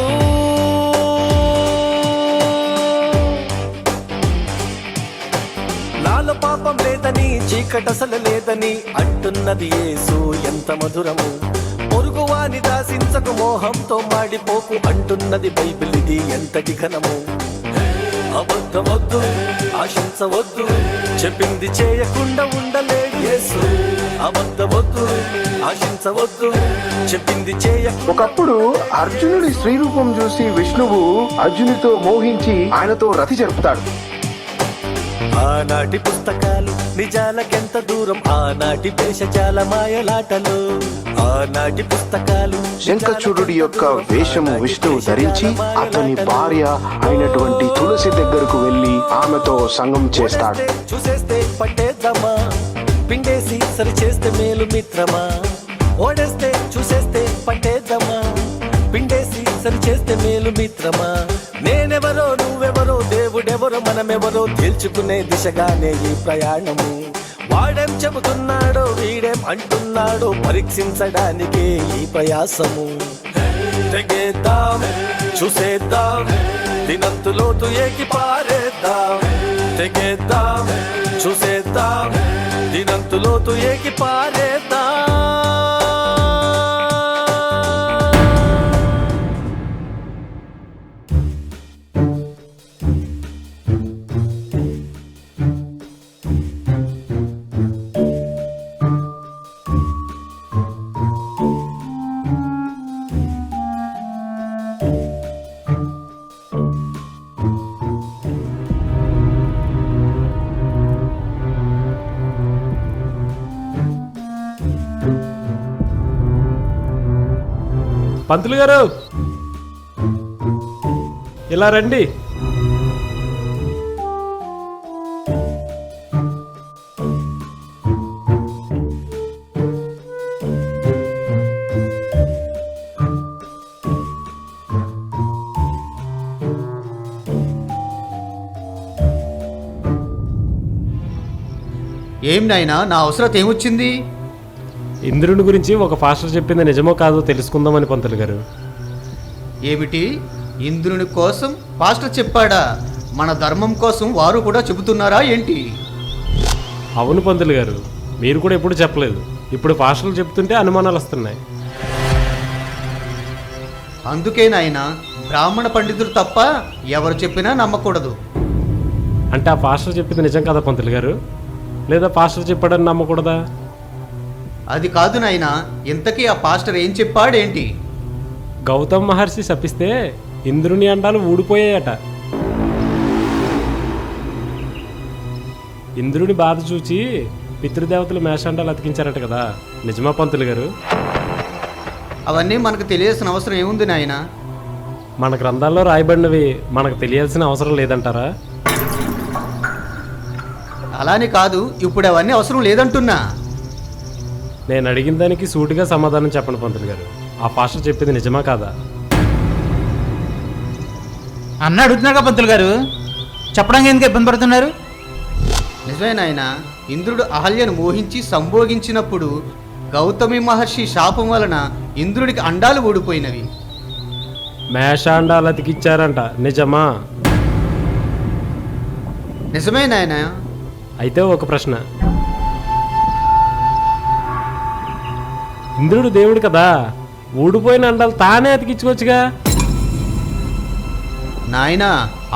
నాలో పాపం లేదని, చీకటసలు లేదని అంటున్నది యేసు ఎంత మధురము. పొరుగువాని దాసించకు, మోహంతో మాడిపోకు అంటున్నది బైబిల్, ఇది ఎంతటి ఘనము. అబద్ధమొద్దు, ఆశించవద్దు, చెప్పింది చేయకుండా ఉండలేడు యేసు. అబద్ధవద్దు, ఆశించవద్దు, చెప్పింది ఒకప్పుడు అర్జునుడి స్త్రీ రూపం చూసి విష్ణువు అర్జునుడితో మోహించి ఆయనతో రతి జరుపుతాడు. ఆనాటి పుస్తకాలు నిజాలకెంత దూరం, ఆనాటి భేషజాల మాయలాటలు. ఆనాటి పుస్తకాలు శంఖచూడుడి యొక్క వేషము విష్ణువు ధరించి అతని భార్య అయినటువంటి తులసి దగ్గరకు వెళ్లి ఆమెతో సంగం చేస్తాడు. చూసేస్తే పట్టేద్దామా, పిండేసి సరి చేస్తే మేలు మిత్రమా. ఓడేస్తే చూసేస్తే పట్టేద్దామా, పిండేసి సరి చేస్తే మేలు మిత్రమా. నేనెవరో నువ్వెవరో దేవుడెవరో మనమెవరో తేల్చుకునే దిశగానే ఈ ప్రయాణము. వాడేం చెబుతున్నాడో వీడేం అంటున్నాడో పరీక్షించడానికే ఈ ప్రయాసము. తెగేద్దాం, చూసేద్దాం, దినంతులోతు ఏకి పారేద్దాం. తెగేద్దాం, చూసేద్దాం, దినంతులోతు ఏకి పారేద్దాం. పంతులు గారు ఇలా రండి. ఏం నాయనా, నా అవసరత ఏమొచ్చింది? ఇంద్రుని గురించి ఒక పాస్టర్ చెప్పింది నిజమో కాదో తెలుసుకుందామని పంతులు గారు. ఏమిటి, ఇంద్రుని కోసం పాస్టర్ చెప్పాడా? మన ధర్మం కోసం వారు కూడా చెబుతున్నారా ఏంటి? అవును పంతులు గారు, మీరు కూడా ఎప్పుడు చెప్పలేదు. ఇప్పుడు పాస్టర్లు చెప్తుంటే అనుమానాలు వస్తున్నాయి. అందుకే నాయనా, బ్రాహ్మణ పండితులు తప్ప ఎవరు చెప్పినా నమ్మకూడదు. అంటే ఆ పాస్టర్ చెప్పింది నిజం కదా పంతులు గారు? లేదా పాస్టర్ చెప్పాడని నమ్మకూడదా? అది కాదు నాయనా, ఇంతకీ ఆ పాస్టర్ ఏం చెప్పాడేంటి? గౌతమ్ మహర్షి శపిస్తే ఇంద్రుని అండాలు ఊడిపోయాయట. ఇంద్రుని బాధ చూచి పితృదేవతలు మేషాండాలు అతికించారట కదా, నిజమా పంతులు గారు? అవన్నీ మనకు తెలియాల్సిన అవసరం ఏముంది నాయనా? మన గ్రంథాల్లో రాయబడినవి మనకు తెలియాల్సిన అవసరం లేదంటారా? అలానే కాదు, ఇప్పుడు అవన్నీ అవసరం లేదంటున్నా. నేను అడిగిన దానికి సూటిగా సమాధానం చెప్పండి పంతులు గారు. ఆ పాస్టర్ చెప్పింది నిజమా కాదా? అన్న అడుగుతున్నారుగా పంతులు గారు, చెప్పడానికి ఎందుకు ఇబ్బంది పడుతున్నారు? నిజమే నాయనా, ఇంద్రుడు అహల్యను మోహించి సంభోగించినప్పుడు గౌతమి మహర్షి శాపం వలన ఇంద్రుడికి అండాలు ఊడిపోయినవి. మేషాండాలు అతికిచ్చారంట, నిజమా? నిజమే నాయనా. అయితే ఒక ప్రశ్న, ఇంద్రుడు దేవుడు కదా, ఊడిపోయిన అండాలు తానే అతికించుకోవచ్చుగా? నాయనా,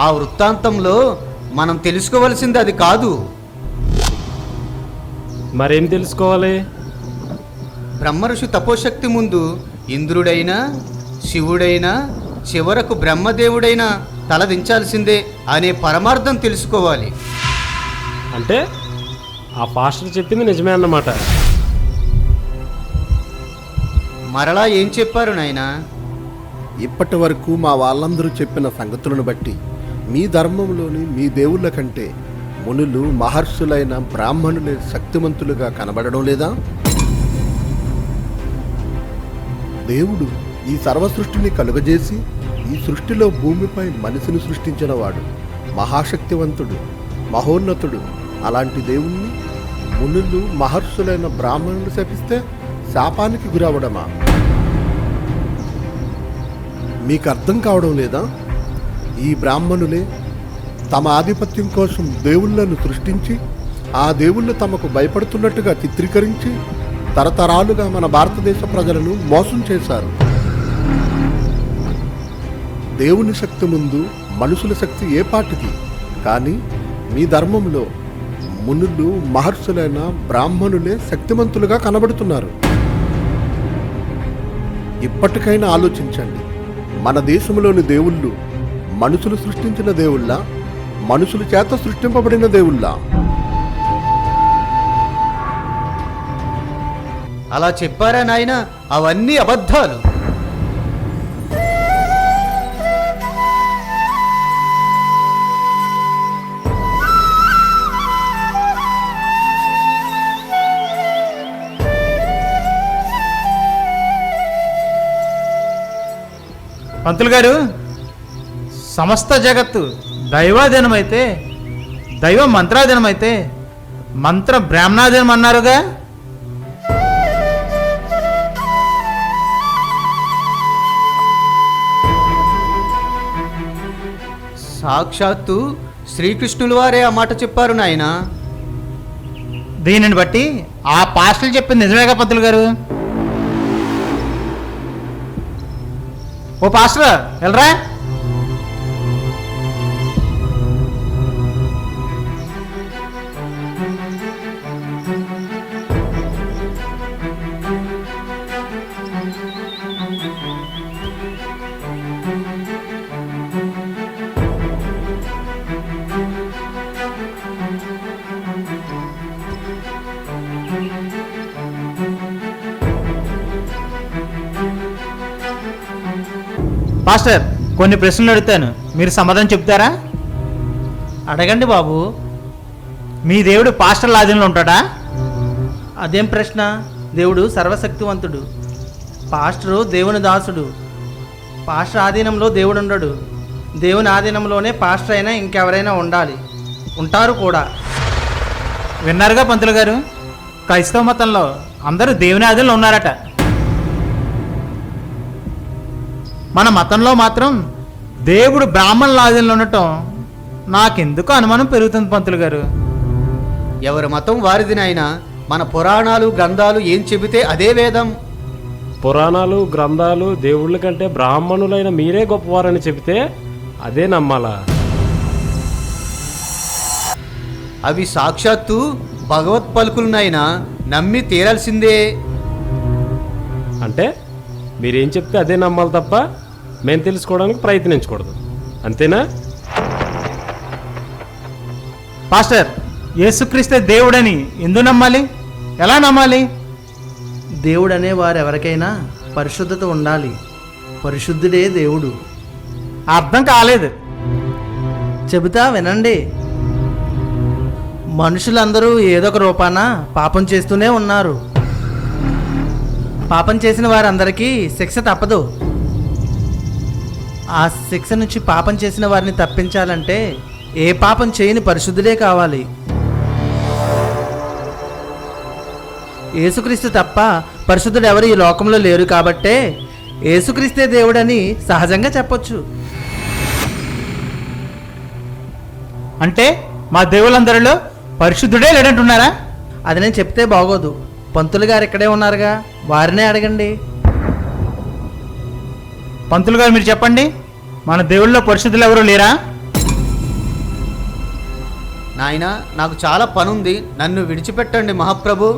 ఆ వృత్తాంతంలో మనం తెలుసుకోవలసింది అది కాదు. మరేం తెలుసుకోవాలి? బ్రహ్మ ఋషి తపోశక్తి ముందు ఇంద్రుడైనా శివుడైనా చివరకు బ్రహ్మదేవుడైనా తలదించాల్సిందే అనే పరమార్థం తెలుసుకోవాలి. అంటే ఆ పాస్టర్ చెప్పింది నిజమే అన్నమాట. మరలా ఏం చెప్పారు నాయనా? ఇప్పటి వరకు మా వాళ్ళందరూ చెప్పిన సంగతులను బట్టి మీ ధర్మంలోని మీ దేవుళ్ళ కంటే మునులు మహర్షులైన బ్రాహ్మణులే శక్తిమంతులుగా కనబడడం లేదా? దేవుడు ఈ సర్వ సృష్టిని కలుగజేసి ఈ సృష్టిలో భూమిపై మనిషిని సృష్టించిన వాడు మహాశక్తివంతుడు, మహోన్నతుడు. అలాంటి దేవుణ్ణి మునులు మహర్షులైన బ్రాహ్మణులు శపిస్తే శాపానికి గురవడమా? మీకు అర్థం కావడం లేదా? ఈ బ్రాహ్మణులే తమ ఆధిపత్యం కోసం దేవుళ్ళను సృష్టించి ఆ దేవుళ్ళు తమకు భయపడుతున్నట్టుగా చిత్రీకరించి తరతరాలుగా మన భారతదేశ ప్రజలను మోసం చేశారు. దేవుని శక్తి ముందు మనుషుల శక్తి ఏ పాటిది? కానీ మీ ధర్మంలో మునులు మహర్షులైన బ్రాహ్మణులే శక్తిమంతులుగా కనబడుతున్నారు. ఇప్పటికైనా ఆలోచించండి, మన దేశంలోని దేవుళ్ళు మనుషులు సృష్టించిన దేవుళ్ళ, మనుషుల చేత సృష్టింపబడిన దేవుళ్ళ? అలా చెప్పారా నాయన? అవన్నీ అబద్ధాలు. పంతులు గారు, సమస్త జగత్తు దైవాధీనమైతే, దైవ మంత్రాధీనమైతే మంత్ర బ్రాహ్మణాధీనం అన్నారుగా? సాక్షాత్తు శ్రీకృష్ణుల వారే ఆ మాట చెప్పారు నాయన. దీనిని బట్టి ఆ పాస్టర్లు చెప్పింది నిజమేగా పంతులు గారు? ఓ పాస్టర్ వెళ్ళరా. పాస్టర్, కొన్ని ప్రశ్నలు అడుగుతాను, మీరు సమాధానం చెప్తారా? అడగండి బాబు. మీ దేవుడు పాస్టర్ల ఆధీనంలో ఉంటాడా? అదేం ప్రశ్న? దేవుడు సర్వశక్తివంతుడు, పాస్టరు దేవుని దాసుడు. పాస్టర్ ఆధీనంలో దేవుడు ఉండడు. దేవుని ఆధీనంలోనే పాస్టర్ అయినా ఇంకెవరైనా ఉండాలి, ఉంటారు కూడా. విన్నారుగా పంతులు గారు, క్రైస్తవ మతంలో అందరూ దేవుని ఆధీనంలో ఉన్నారట. మన మతంలో మాత్రం దేవుడు బ్రాహ్మణుల ఆధీనంలో ఉండటం నాకెందుకు అనుమానం పెరుగుతుంది పంతులు గారు. ఎవరి మతం వారిది నాయన. మన పురాణాలు గ్రంథాలు ఏం చెబితే అదే వేదం. పురాణాలు గ్రంథాలు దేవుళ్ళ కంటే బ్రాహ్మణులైన మీరే గొప్పవారని చెబితే అదే నమ్మాలా? అవి సాక్షాత్తు భగవత్ పలుకులు నాయన, నమ్మి తీరాల్సిందే. అంటే మీరేం చెప్తే అదే నమ్మాలి తప్ప మేము తెలుసుకోవడానికి ప్రయత్నించకూడదు, అంతేనా? పాస్టర్, యేసుక్రీస్తే దేవుడని ఎందుకు నమ్మాలి? ఎలా నమ్మాలి? దేవుడనే వారు ఎవరికైనా పరిశుద్ధత ఉండాలి. పరిశుద్ధుడే దేవుడు. అర్థం కాలేదు. చెబుతా వినండి. మనుషులందరూ ఏదో ఒక రూపాన పాపం చేస్తూనే ఉన్నారు. పాపం చేసిన వారందరికీ శిక్ష తప్పదు. ఆ శిక్ష నుంచి పాపం చేసిన వారిని తప్పించాలంటే ఏ పాపం చేయని పరిశుద్ధుడే కావాలి. యేసుక్రీస్తు తప్ప పరిశుద్ధుడు ఎవరు ఈ లోకంలో లేరు కాబట్టే యేసుక్రీస్తే దేవుడని సహజంగా చెప్పొచ్చు. అంటే మా దేవుళ్ళందరిలో పరిశుద్ధుడే లేడంటున్నారా? అది నేను చెప్తే బాగోదు. పంతులు గారు ఇక్కడే ఉన్నారుగా, వారినే అడగండి. పంతులు గారు మీరు చెప్పండి, మన దేవుళ్ళలో పరిశుద్ధులు ఎవరు లేరా? నాయన, నాకు చాలా పనుంది, నన్ను విడిచిపెట్టండి మహాప్రభు.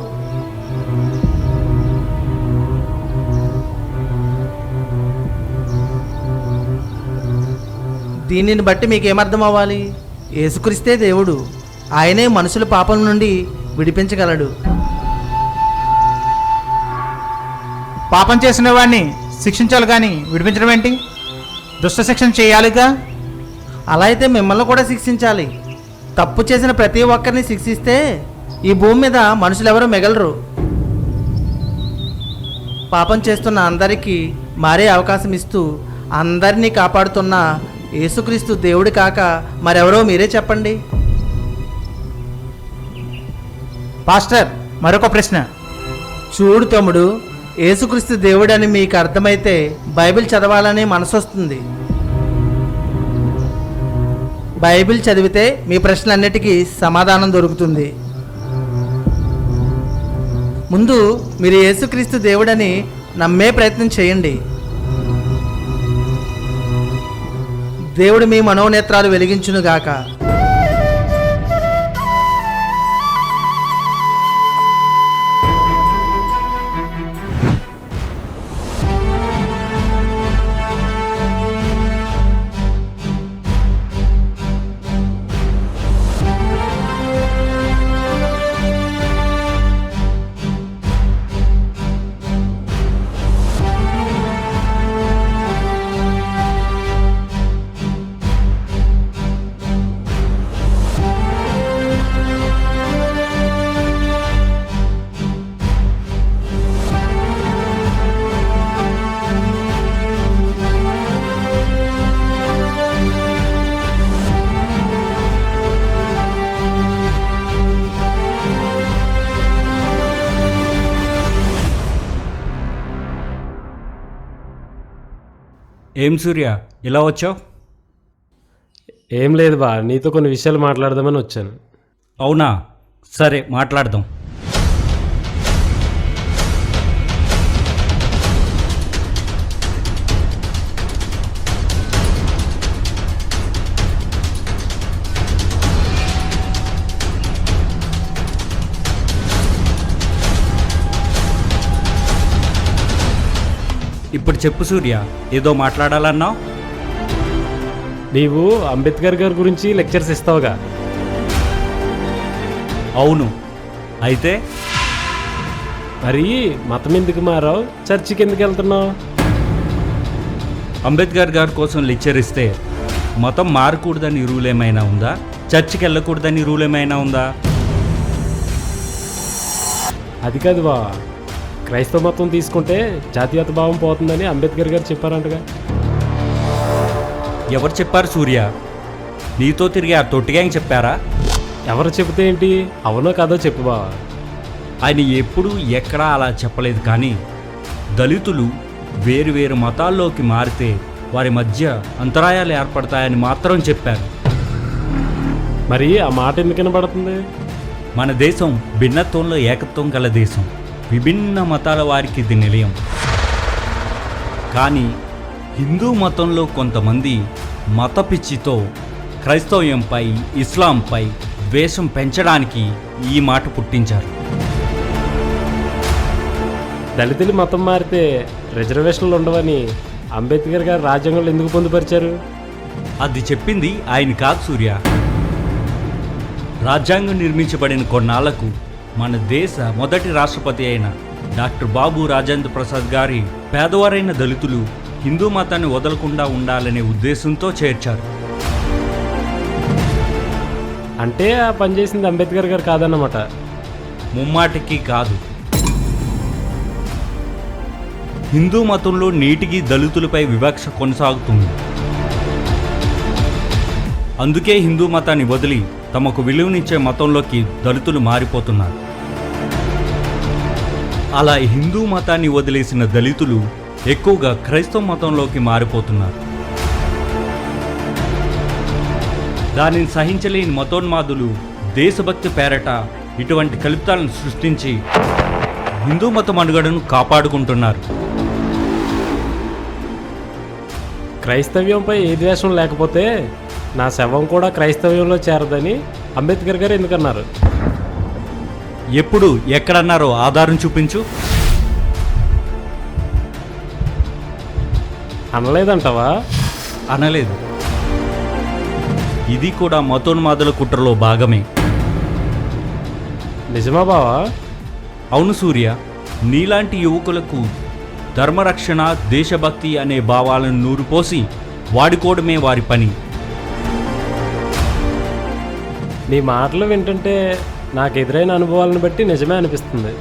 దీనిని బట్టి మీకేమర్థం అవ్వాలి? యేసుక్రీస్తే దేవుడు. ఆయనే మనుషుల పాపం నుండి విడిపించగలడు. పాపం చేసిన వాడిని శిక్షించాలి కానీ విడిపించడం ఏంటి? దుష్ట శిక్షణ చేయాలిగా. అలా అయితే మిమ్మల్ని కూడా శిక్షించాలి. తప్పు చేసిన ప్రతి ఒక్కరిని శిక్షిస్తే ఈ భూమి మీద మనుషులు ఎవరు మిగలరు. పాపం చేస్తున్న అందరికీ మారే అవకాశం ఇస్తూ అందరినీ కాపాడుతున్న యేసుక్రీస్తు దేవుడు కాక మరెవరో మీరే చెప్పండి. పాస్టర్, మరొక ప్రశ్న. చూడు తమ్ముడు, యేసుక్రీస్తు దేవుడని మీకు అర్థమైతే బైబిల్ చదవాలని మనసొస్తుంది. బైబిల్ చదివితే మీ ప్రశ్నలన్నిటికీ సమాధానం దొరుకుతుంది. ముందు మీరు యేసుక్రీస్తు దేవుడని నమ్మే ప్రయత్నం చేయండి. దేవుడు మీ మనోనేత్రాలు వెలిగించునుగాక. ఏం సూర్య ఇలా వచ్చావు? ఏం లేదు బా, నీతో కొన్ని విషయాలు మాట్లాడదామని వచ్చాను. అవునా, సరే మాట్లాడదాం. ఇప్పుడు చెప్పు సూర్య, ఏదో మాట్లాడాలన్నావు. నీవు అంబేద్కర్ గారి గురించి లెక్చర్స్ ఇస్తావుగా? అవును, అయితే మరి మతం ఎందుకు మారావు? చర్చికి ఎందుకు వెళ్తున్నావు? అంబేద్కర్ గారి కోసం లెక్చర్ ఇస్తే మతం మారకూడదని రూల్ ఏమైనా ఉందా? చర్చికి వెళ్ళకూడదని రూల్ ఏమైనా ఉందా? అది కాదు బా, క్రైస్తవ మతం తీసుకుంటే జాతీయత భావం పోతుందని అంబేద్కర్ గారు చెప్పారంటగా. ఎవరు చెప్పారు సూర్య? నీతో తిరిగి ఆ తొట్టి గ్యాంగ్ చెప్పారా? ఎవరు చెబితే ఏంటి, అవునో కాదో చెప్పు బావా. ఆయన ఎప్పుడూ ఎక్కడా అలా చెప్పలేదు, కానీ దళితులు వేరు వేరు మతాల్లోకి మారితే వారి మధ్య అంతరాయాలు ఏర్పడతాయని మాత్రం చెప్పారు. మరి ఆ మాట ఎందుకు వినబడుతుంది? మన దేశం భిన్నత్వంలో ఏకత్వం గల దేశం. విభిన్న మతాల వారికి ఇది నిలయం. కానీ హిందూ మతంలో కొంతమంది మత పిచ్చితో క్రైస్తవ్యంపై, ఇస్లాంపై ద్వేషం పెంచడానికి ఈ మాట పుట్టించారు. దళితులు మతం మారితే రిజర్వేషన్లు ఉండవని అంబేద్కర్ గారు రాజ్యాంగంలో ఎందుకు పొందుపరిచారు? అది చెప్పింది ఆయన కాదు సూర్య. రాజ్యాంగం నిర్మించబడిన కొన్నాళ్లకు మన దేశ మొదటి రాష్ట్రపతి అయిన డాక్టర్ బాబు రాజేంద్ర ప్రసాద్ గారి పేదవారైన దళితులు హిందూ మతాన్ని వదలకుండా ఉండాలనే ఉద్దేశంతో చేర్చారు. అంటే ఆ పనిచేసింది అంబేద్కర్ గారు కాదన్నమాట. ముమ్మాటికి కాదు. హిందూ మతంలో నేటికి దళితులపై వివక్ష కొనసాగుతుంది. అందుకే హిందూ మతాన్ని వదిలి తమకు విలువనిచ్చే మతంలోకి దళితులు మారిపోతున్నారు. అలా హిందూ మతాన్ని వదిలేసిన దళితులు ఎక్కువగా క్రైస్తవ మతంలోకి మారిపోతున్నారు. దానిని సహించలేని మతోన్మాదులు దేశభక్తి పేరట ఇటువంటి కల్పితాలను సృష్టించి హిందూ మత మనుగడను కాపాడుకుంటున్నారు. క్రైస్తవ్యంపై ఏ ద్వేషం లేకపోతే నా శవం కూడా క్రైస్తవ్యంలో చేరదని అంబేద్కర్ గారు ఎందుకన్నారు? ఎప్పుడు ఎక్కడన్నారో ఆధారం చూపించు. అనలేదంటవా? అనలేదు. ఇది కూడా మతోన్మాదుల కుట్రలో భాగమే. నిజమా బావా? అవును సూర్య, నీలాంటి యువకులకు ధర్మరక్షణ, దేశభక్తి అనే భావాలను నూరుపోసి వాడుకోవడమే వారి పని. నీ మాటలు వింటుంటే నాకు ఎదురైన అనుభవాలను బట్టి నిజమే అనిపిస్తుంది.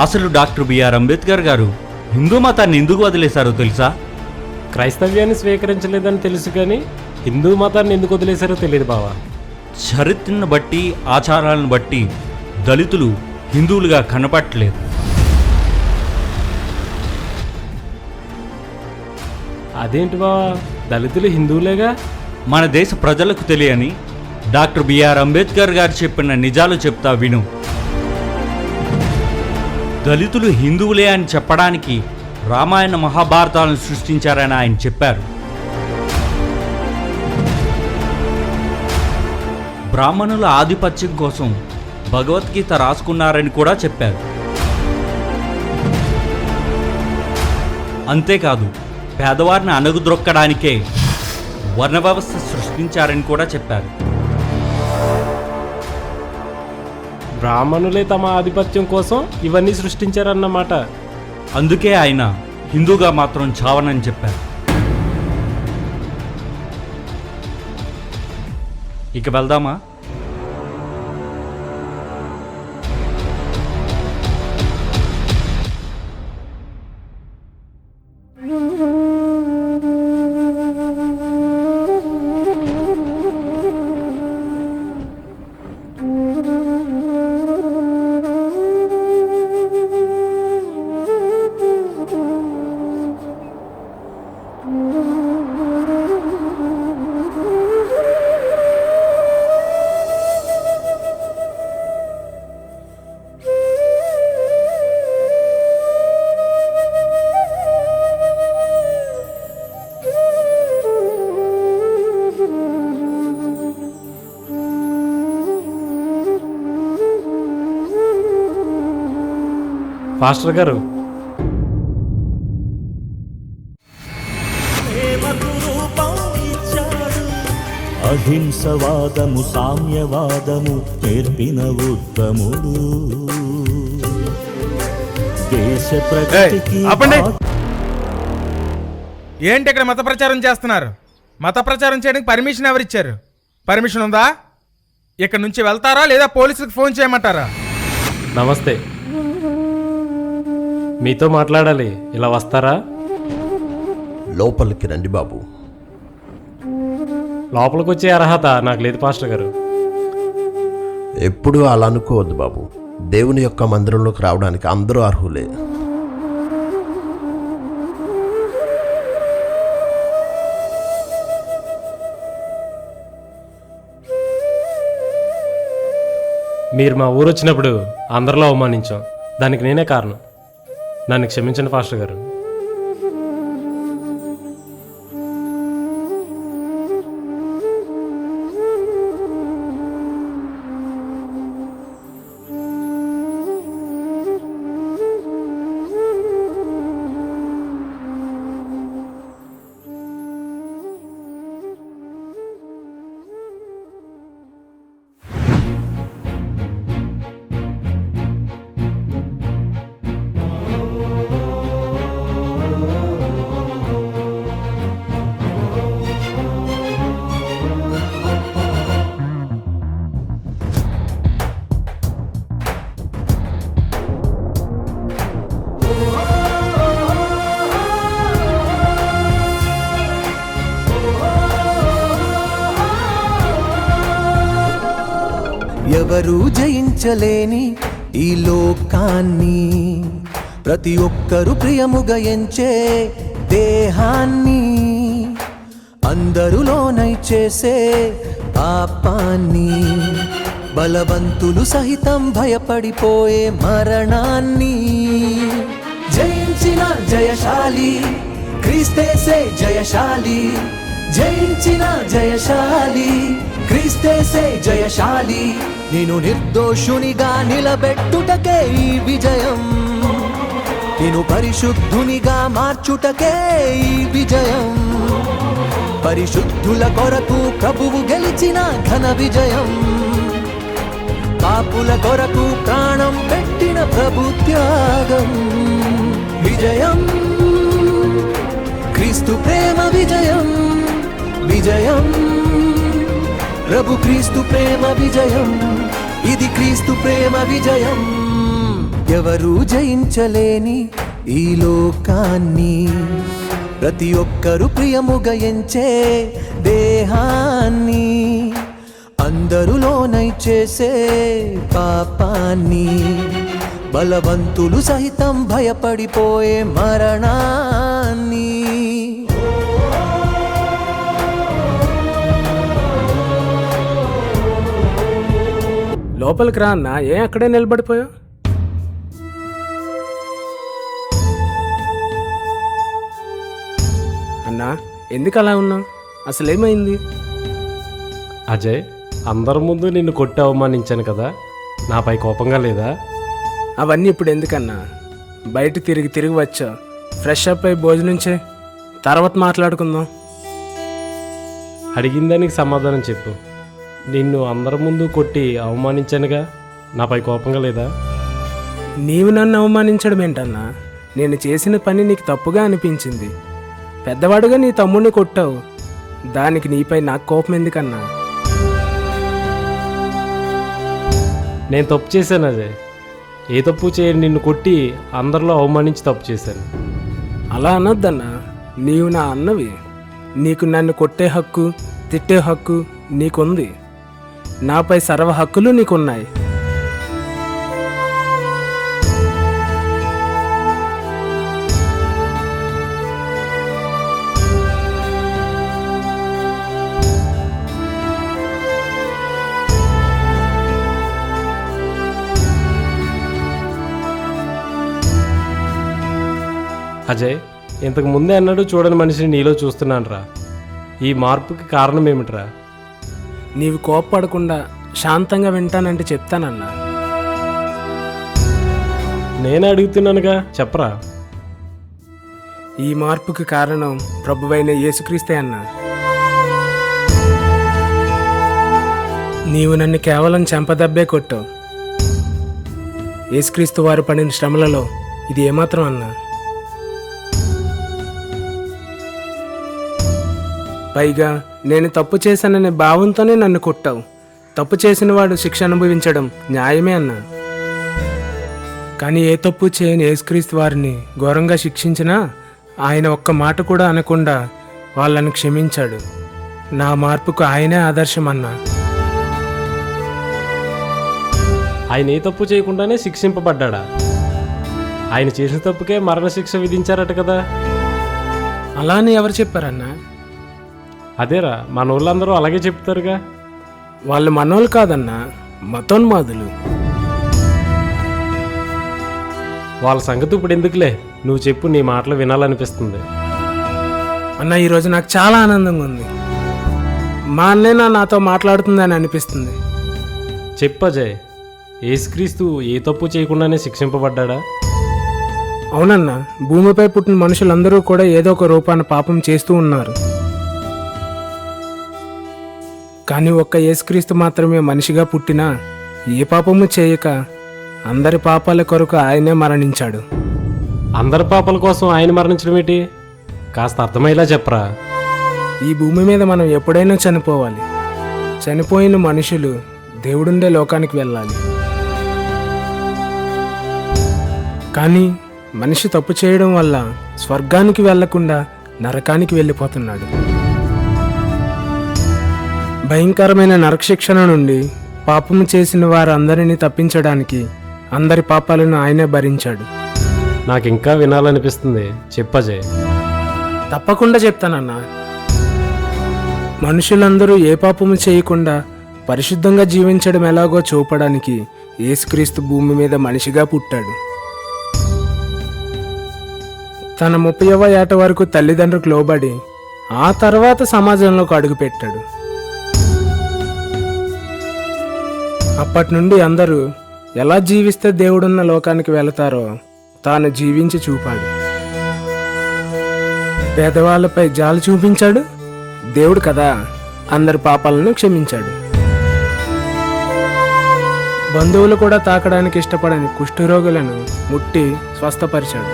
అసలు డాక్టర్ బిఆర్ అంబేద్కర్ గారు హిందూ మతాన్ని ఎందుకు వదిలేశారో తెలుసా? క్రైస్తవ్యాన్ని స్వీకరించలేదని తెలుసు, కానీ హిందూ మతాన్ని ఎందుకు వదిలేశారో తెలియదు బావా. చరిత్రను బట్టి, ఆచారాలను బట్టి దళితులు హిందువులుగా కనపడలేదు. అదేంటి బావా, దళితులు హిందువులేగా? మన దేశ ప్రజలకు తెలియని డాక్టర్ బిఆర్ అంబేద్కర్ గారు చెప్పిన నిజాలు చెప్తా విను. దళితులు హిందువులే అని చెప్పడానికి రామాయణ మహాభారతాలను సృష్టించారని ఆయన చెప్పారు. బ్రాహ్మణుల ఆధిపత్యం కోసం భగవద్గీత రాసుకున్నారని కూడా చెప్పారు. అంతేకాదు, పేదవారిని అణగుద్రొక్కడానికే వర్ణ వ్యవస్థ సృష్టించారని కూడా చెప్పారు. బ్రాహ్మణులే తమ ఆధిపత్యం కోసం ఇవన్నీ సృష్టించారన్నమాట. అందుకే ఆయన హిందూగా మాత్రం చావనని చెప్పారు. ఇక వెళ్దామా? Mm-hmm. పాస్టర్ గారు, అహింసవాదము సామ్యవాదము నేర్పిన ఉత్తముడు. దేశ ప్రగతికి ఏంటి ఇక్కడ మత ప్రచారం చేస్తున్నారు? మత ప్రచారం చేయడానికి పర్మిషన్ ఎవరిచ్చారు? పర్మిషన్ ఉందా? ఇక్కడ నుంచి వెళ్తారా లేదా పోలీసులకు ఫోన్ చేయమంటారా? నమస్తే, మీతో మాట్లాడాలి. ఇలా వస్తారా? లోపలికి రండి బాబు. లోపలికి వచ్చే అర్హత నాకు లేదు పాస్టర్ గారు. ఎప్పుడూ అలా అనుకోవద్దు బాబు. దేవుని యొక్క మందిరంలోకి రావడానికి అందరూ అర్హులే. మీరు మా ఊరు వచ్చినప్పుడు అందరిలో అవమానించాం. దానికి నేనే కారణం. నన్ను క్షమించండి పాస్టర్ గారు. ఎవరు జయించలేని ఈ లోకాన్ని, ప్రతి ఒక్కరు ప్రియముగా ఎంచే దేహాన్ని, అందరులోనై చేసే పాపాన్ని, బలవంతులు సహితం భయపడిపోయే మరణాన్ని జయించిన జయశాలి క్రీస్తేసే జయశాలి. జయించిన జయశాలి క్రీస్తేసే జయశాలి. నేను నిర్దోషునిగా నిలబెట్టుటకే ఈ విజయం, నేను పరిశుద్ధునిగా మార్చుటకే ఈ విజయం. పరిశుద్ధుల కొరకు ప్రభువు గెలిచిన ఘన విజయం, పాపుల కొరకు ప్రాణం పెట్టిన ప్రభు త్యాగం. విజయం క్రీస్తు ప్రేమ విజయం, విజయం ప్రభు క్రీస్తు ప్రేమ విజయం. ఇది క్రీస్తు ప్రేమ విజయం. ఎవరు జయించలేని ఈ లోకాన్ని, ప్రతి ఒక్కరు ప్రియముగా ఎంచే దేహాన్ని, అందరులోనై చేసే పాపాన్ని, బలవంతులు సహితం భయపడిపోయే మరణాన్ని. లోపలికి రా అన్న. ఏం అక్కడే నిలబడిపోయావు? అన్నా ఎందుకు అలా ఉన్నావు? అసలేమైంది? అజయ్, అందరి ముందు నిన్ను కొట్టి అవమానించాను కదా, నాపై కోపంగా లేదా? అవన్నీ ఇప్పుడు ఎందుకన్నా? బయట తిరిగి వచ్చా. ఫ్రెష్ అప్ అయి భోజనం చే, తర్వాత మాట్లాడుకుందాం. అడిగిన దానికి సమాధానం చెప్పు. నిన్ను అందరి ముందు కొట్టి అవమానించానుగా, నాపై కోపంగా లేదా? నీవు నన్ను అవమానించడం ఏంటన్నా? నేను చేసిన పని నీకు తప్పుగా అనిపించింది. పెద్దవాడుగా నీ తమ్ముడిని కొట్టావు, దానికి నీపై నాకు కోపం ఎందుకన్నా? నేను తప్పు చేశాను అజయ్. ఏ తప్పు చేయని నిన్ను కొట్టి అందరిలో అవమానించి తప్పు చేశాను. అలా అనొద్దన్నా. నీవు నా అన్నవి. నీకు నన్ను కొట్టే హక్కు, తిట్టే హక్కు నీకుంది. నాపై సర్వ హక్కులు నీకున్నాయి. అజయ్, ఇంతకు ముందే అన్నాడు చూడని మనిషిని నీలో చూస్తున్నాను రా. ఈ మార్పుకి కారణం ఏమిట్రా? నీవు కోప్పడకుండా శాంతంగా వింటానంటే చెప్తానన్నా. నేనే అడుగుతున్నానుగా, చెప్పరా. ఈ మార్పుకి కారణం ప్రభువైన యేసుక్రీస్తే అన్నా. నీవు నన్ను కేవలం చెంపదబ్బే కొట్టావు. యేసుక్రీస్తు వారు పడిన శ్రమలలో ఇది ఏమాత్రం అన్నా. పైగా నేను తప్పు చేశాననే భావంతోనే నన్ను కొట్టావు. తప్పు చేసిన వాడు శిక్ష అనుభవించడం న్యాయమే అన్నా. కానీ ఏ తప్పు చేయని యేసుక్రీస్తు వారిని ఘోరంగా శిక్షించినా ఆయన ఒక్క మాట కూడా అనకుండా వాళ్ళని క్షమించాడు. నా మార్పుకు ఆయనే ఆదర్శం అన్నా. ఆయన ఏ తప్పు చేయకుండానే శిక్షింపబడ్డా. ఆయన చేసిన తప్పుకే మరణశిక్ష విధించారట కదా. అలా అని ఎవరు చెప్పారన్నా? అదేరా, మన వాళ్ళందరూ అలాగే చెప్తారుగా. వాళ్ళు మనోళ్ళు కాదన్నా, మతోన్మాదులు. వాళ్ళ సంగతి ఇప్పుడు ఎందుకులే, నువ్వు చెప్పు. నీ మాటలు వినాలనిపిస్తుంది. అన్న, ఈరోజు నాకు చాలా ఆనందంగా ఉంది. మా అన్నయ్య నాతో మాట్లాడుతుందని అనిపిస్తుంది. చెప్పజయ్, యేసుక్రీస్తు ఏ తప్పు చేయకుండానే శిక్షింపబడ్డా? అవునన్నా, భూమిపై పుట్టిన మనుషులందరూ కూడా ఏదో ఒక రూపాన పాపం చేస్తూ ఉన్నారు. కానీ ఒక్క యేసుక్రీస్తు మాత్రమే మనిషిగా పుట్టినా ఏ పాపము చేయక అందరి పాపాల కొరకు ఆయనే మరణించాడు. అందరి పాపాల కోసం ఆయన మరణించడం ఏంటి? కాస్త అర్థమయ్యేలా చెప్పరా. ఈ భూమి మీద మనం ఎప్పుడైనా చనిపోవాలి. చనిపోయిన మనుషులు దేవుడుండే లోకానికి వెళ్ళాలి. కానీ మనిషి తప్పు చేయడం వల్ల స్వర్గానికి వెళ్లకుండా నరకానికి వెళ్ళిపోతున్నాడు. భయంకరమైన నరకశిక్షణ నుండి పాపము చేసిన వారందరినీ తప్పించడానికి అందరి పాపాలను ఆయనే భరించాడు. నాకు ఇంకా వినాలనిపిస్తుంది, చెప్పజయ్. తప్పకుండా చెప్తానన్నా. మనుషులందరూ ఏ పాపము చేయకుండా పరిశుద్ధంగా జీవించడం ఎలాగో చూపడానికి యేసుక్రీస్తు భూమి మీద మనిషిగా పుట్టాడు. తన 30వ ఏట వరకు తల్లిదండ్రులకు లోబడి ఆ తర్వాత సమాజంలోకి అడుగుపెట్టాడు. అప్పటి నుండి అందరూ ఎలా జీవిస్తే దేవుడున్న లోకానికి వెళతారో తాను జీవించి చూపాడు. పేదవాళ్ళపై జాలి చూపించాడు. దేవుడు కదా, అందరి పాపాలను క్షమించాడు. బంధువులు కూడా తాకడానికి ఇష్టపడని కుష్ఠరోగులను ముట్టి స్వస్థపరిచాడు.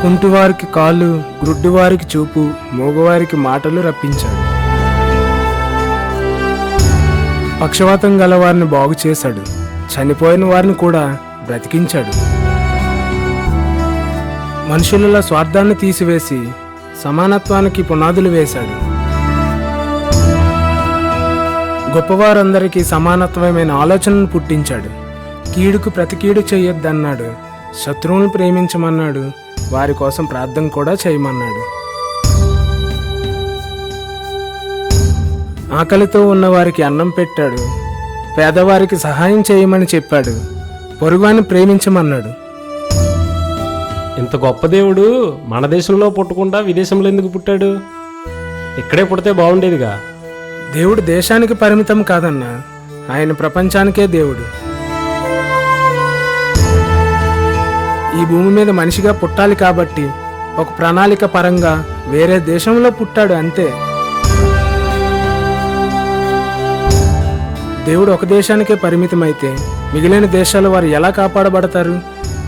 కుంటివారికి కాళ్ళు, గ్రుడ్డివారికి చూపు, మూగవారికి మాటలు రప్పించాడు. పక్షవాతం గల వారిని బాగు చేశాడు. చనిపోయిన వారిని కూడా బ్రతికించాడు. మనుషులలో స్వార్థాన్ని తీసివేసి సమానత్వానికి పునాదులు వేశాడు. గొప్పవారందరికీ సమానత్వమైన ఆలోచనను పుట్టించాడు. కీడుకు ప్రతి కీడు చేయొద్దన్నాడు. శత్రువులను ప్రేమించమన్నాడు. వారి కోసం ప్రార్థన కూడా చేయమన్నాడు. ఆకలితో ఉన్నవారికి అన్నం పెట్టాడు. పేదవారికి సహాయం చేయమని చెప్పాడు. పొరుగువాన్ని ప్రేమించమన్నాడు. ఇంత గొప్ప దేవుడు మన దేశంలో పుట్టకుండా విదేశంలో ఎందుకు పుట్టాడు? ఇక్కడే పుడితే బాగుండేదిగా. దేవుడు దేశానికి పరిమితం కాదన్నా, ఆయన ప్రపంచానికే దేవుడు. ఈ భూమి మీద మనిషిగా పుట్టాలి కాబట్టి ఒక ప్రణాళిక పరంగా వేరే దేశంలో పుట్టాడు అంతే. దేవుడు ఒక దేశానికే పరిమితమైతే మిగిలిన దేశాల వారు ఎలా కాపాడబడతారు?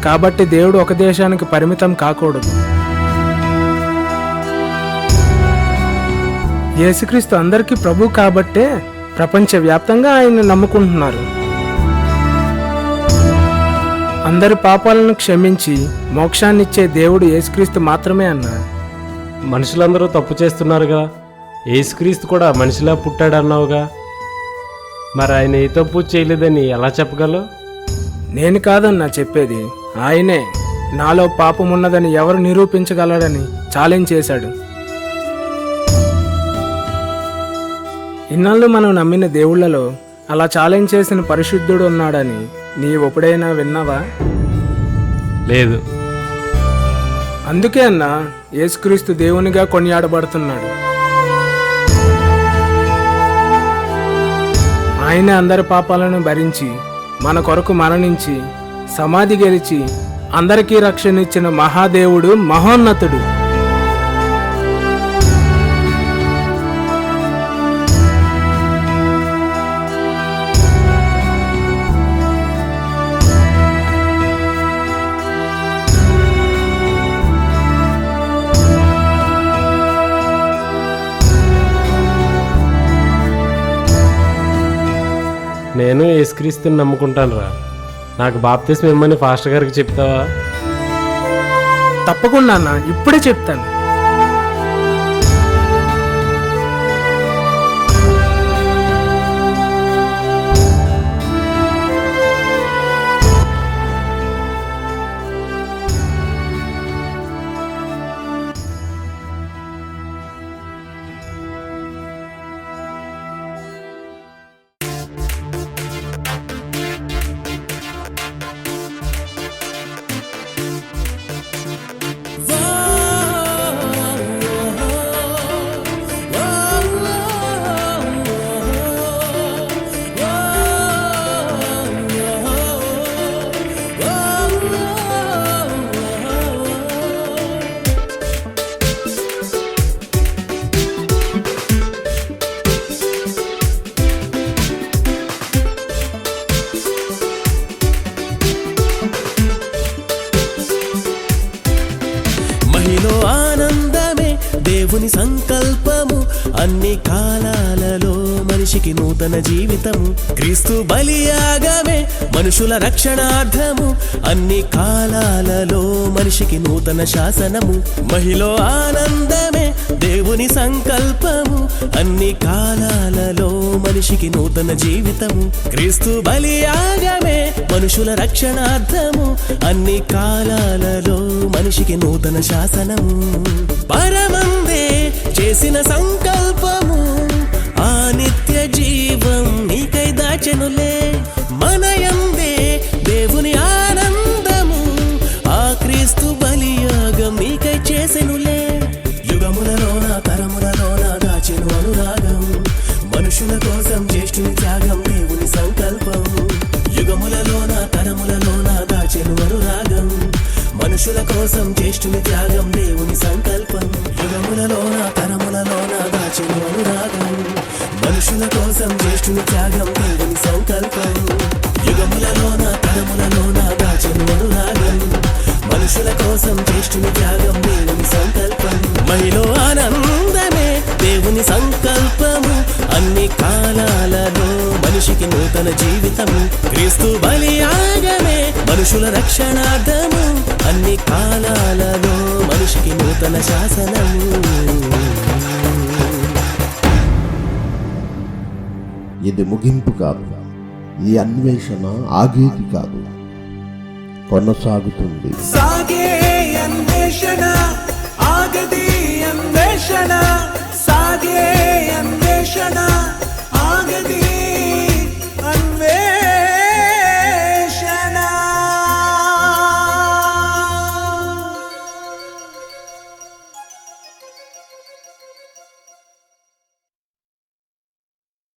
కాబట్టి దేవుడు ఒక దేశానికి పరిమితం కాకూడదు. యేసుక్రీస్తు అందరికీ ప్రభు కాబట్టే ప్రపంచవ్యాప్తంగా ఆయన్ని నమ్ముకుంటున్నారు. అందరి పాపాలను క్షమించి మోక్షాన్నిచ్చే దేవుడు యేసుక్రీస్తు మాత్రమే అన్నా. మనుషులందరూ తప్పు చేస్తున్నారుగా, యేసుక్రీస్తు కూడా మనిషిలా పుట్టాడన్నావుగా. మరి ఆయన ఏ తప్పు చేయలేదని ఎలా చెప్పగలవు? నేను కాదన్నా చెప్పేది, ఆయనే. నాలో పాపం ఉన్నదని ఎవరు నిరూపించగలడని ఛాలెంజ్ చేశాడు. ఇన్నాళ్ళు మనం నమ్మిన దేవుళ్లలో అలా ఛాలెంజ్ చేసిన పరిశుద్ధుడు ఉన్నాడని నీ ఎప్పుడైనా విన్నావా? లేదు. అందుకే అన్నా యేసుక్రీస్తు దేవునిగా కొనియాడబడుతున్నాడు. ఆయన అందరి పాపాలను భరించి మన కొరకు మరణించి సమాధి గెలిచి అందరికీ రక్షణ ఇచ్చిన మహాదేవుడు మహోన్నతుడు. నేను యేసుక్రీస్తుని నమ్ముకుంటాను రా. నాకు బాప్తిస్మం ఇమ్మని ఫాస్టర్ గారికి చెప్తావా? తప్పకుండా అన్న, ఇప్పుడే చెప్తాను. మహిలో ఆనందమే దేవుని సంకల్పము, అన్ని కాలాలలో మనిషికి నూతన జీవితము. క్రీస్తు బలియాగమే మనుషుల రక్షణార్థము, అన్ని కాలాలలో మనిషికి నూతన శాసనము. మహిలో ఆనందమే దేవుని సంకల్పము, అన్ని కాలాలలో మనిషికి నూతన జీవితము. క్రీస్తు బలియాగమే మనుషుల రక్షణార్థము, అన్ని కాలాలలో మనిషికి నూతన శాసనము. పరమందే చేసిన సంకల్పము, ఆ నిత్య జీవం నీకై దాచెనులే. మనయందే దేవుని ఆనందము, ఆ క్రీస్తు బలియాగం నీకై చేసెనులే. యుగములలోన తరములలోన దాచెను అనురాగం, మనుషుల కోసం జ్యేష్ఠుని త్యాగం దేవుని సంకల్పం. యుగములలోన తరములలోన దాచెను అనురాగం, మనుషుల కోసం జ్యేష్ఠుని త్యాగం దేవుని సంకల్పం. యుగములలోన తరములలోన దాచెను అనురాగం, మనుషుల కోసం జ్యేష్ఠుని త్యాగం దేవుని సంకల్పం. యుగములలోన తరములలోన దాచెను అనురాగం, మనుషుల కోసం జ్యేష్ఠుని త్యాగం దేవుని సంకల్పం. మహిలో ఆనందమే దేవుని సంకల్పము, అన్ని కాలాలలో మనిషికి నూతన జీవితము. క్రీస్తు బలియాగమే మనుషుల రక్షణార్థము, అన్ని కాలాలలో మనిషికి నూతన శాసనము. ఇది ముగింపు కాదు, ఈ అన్వేషణ ఆగేది కాదు, కొనసాగుతుంది. సాగే అన్వేషణ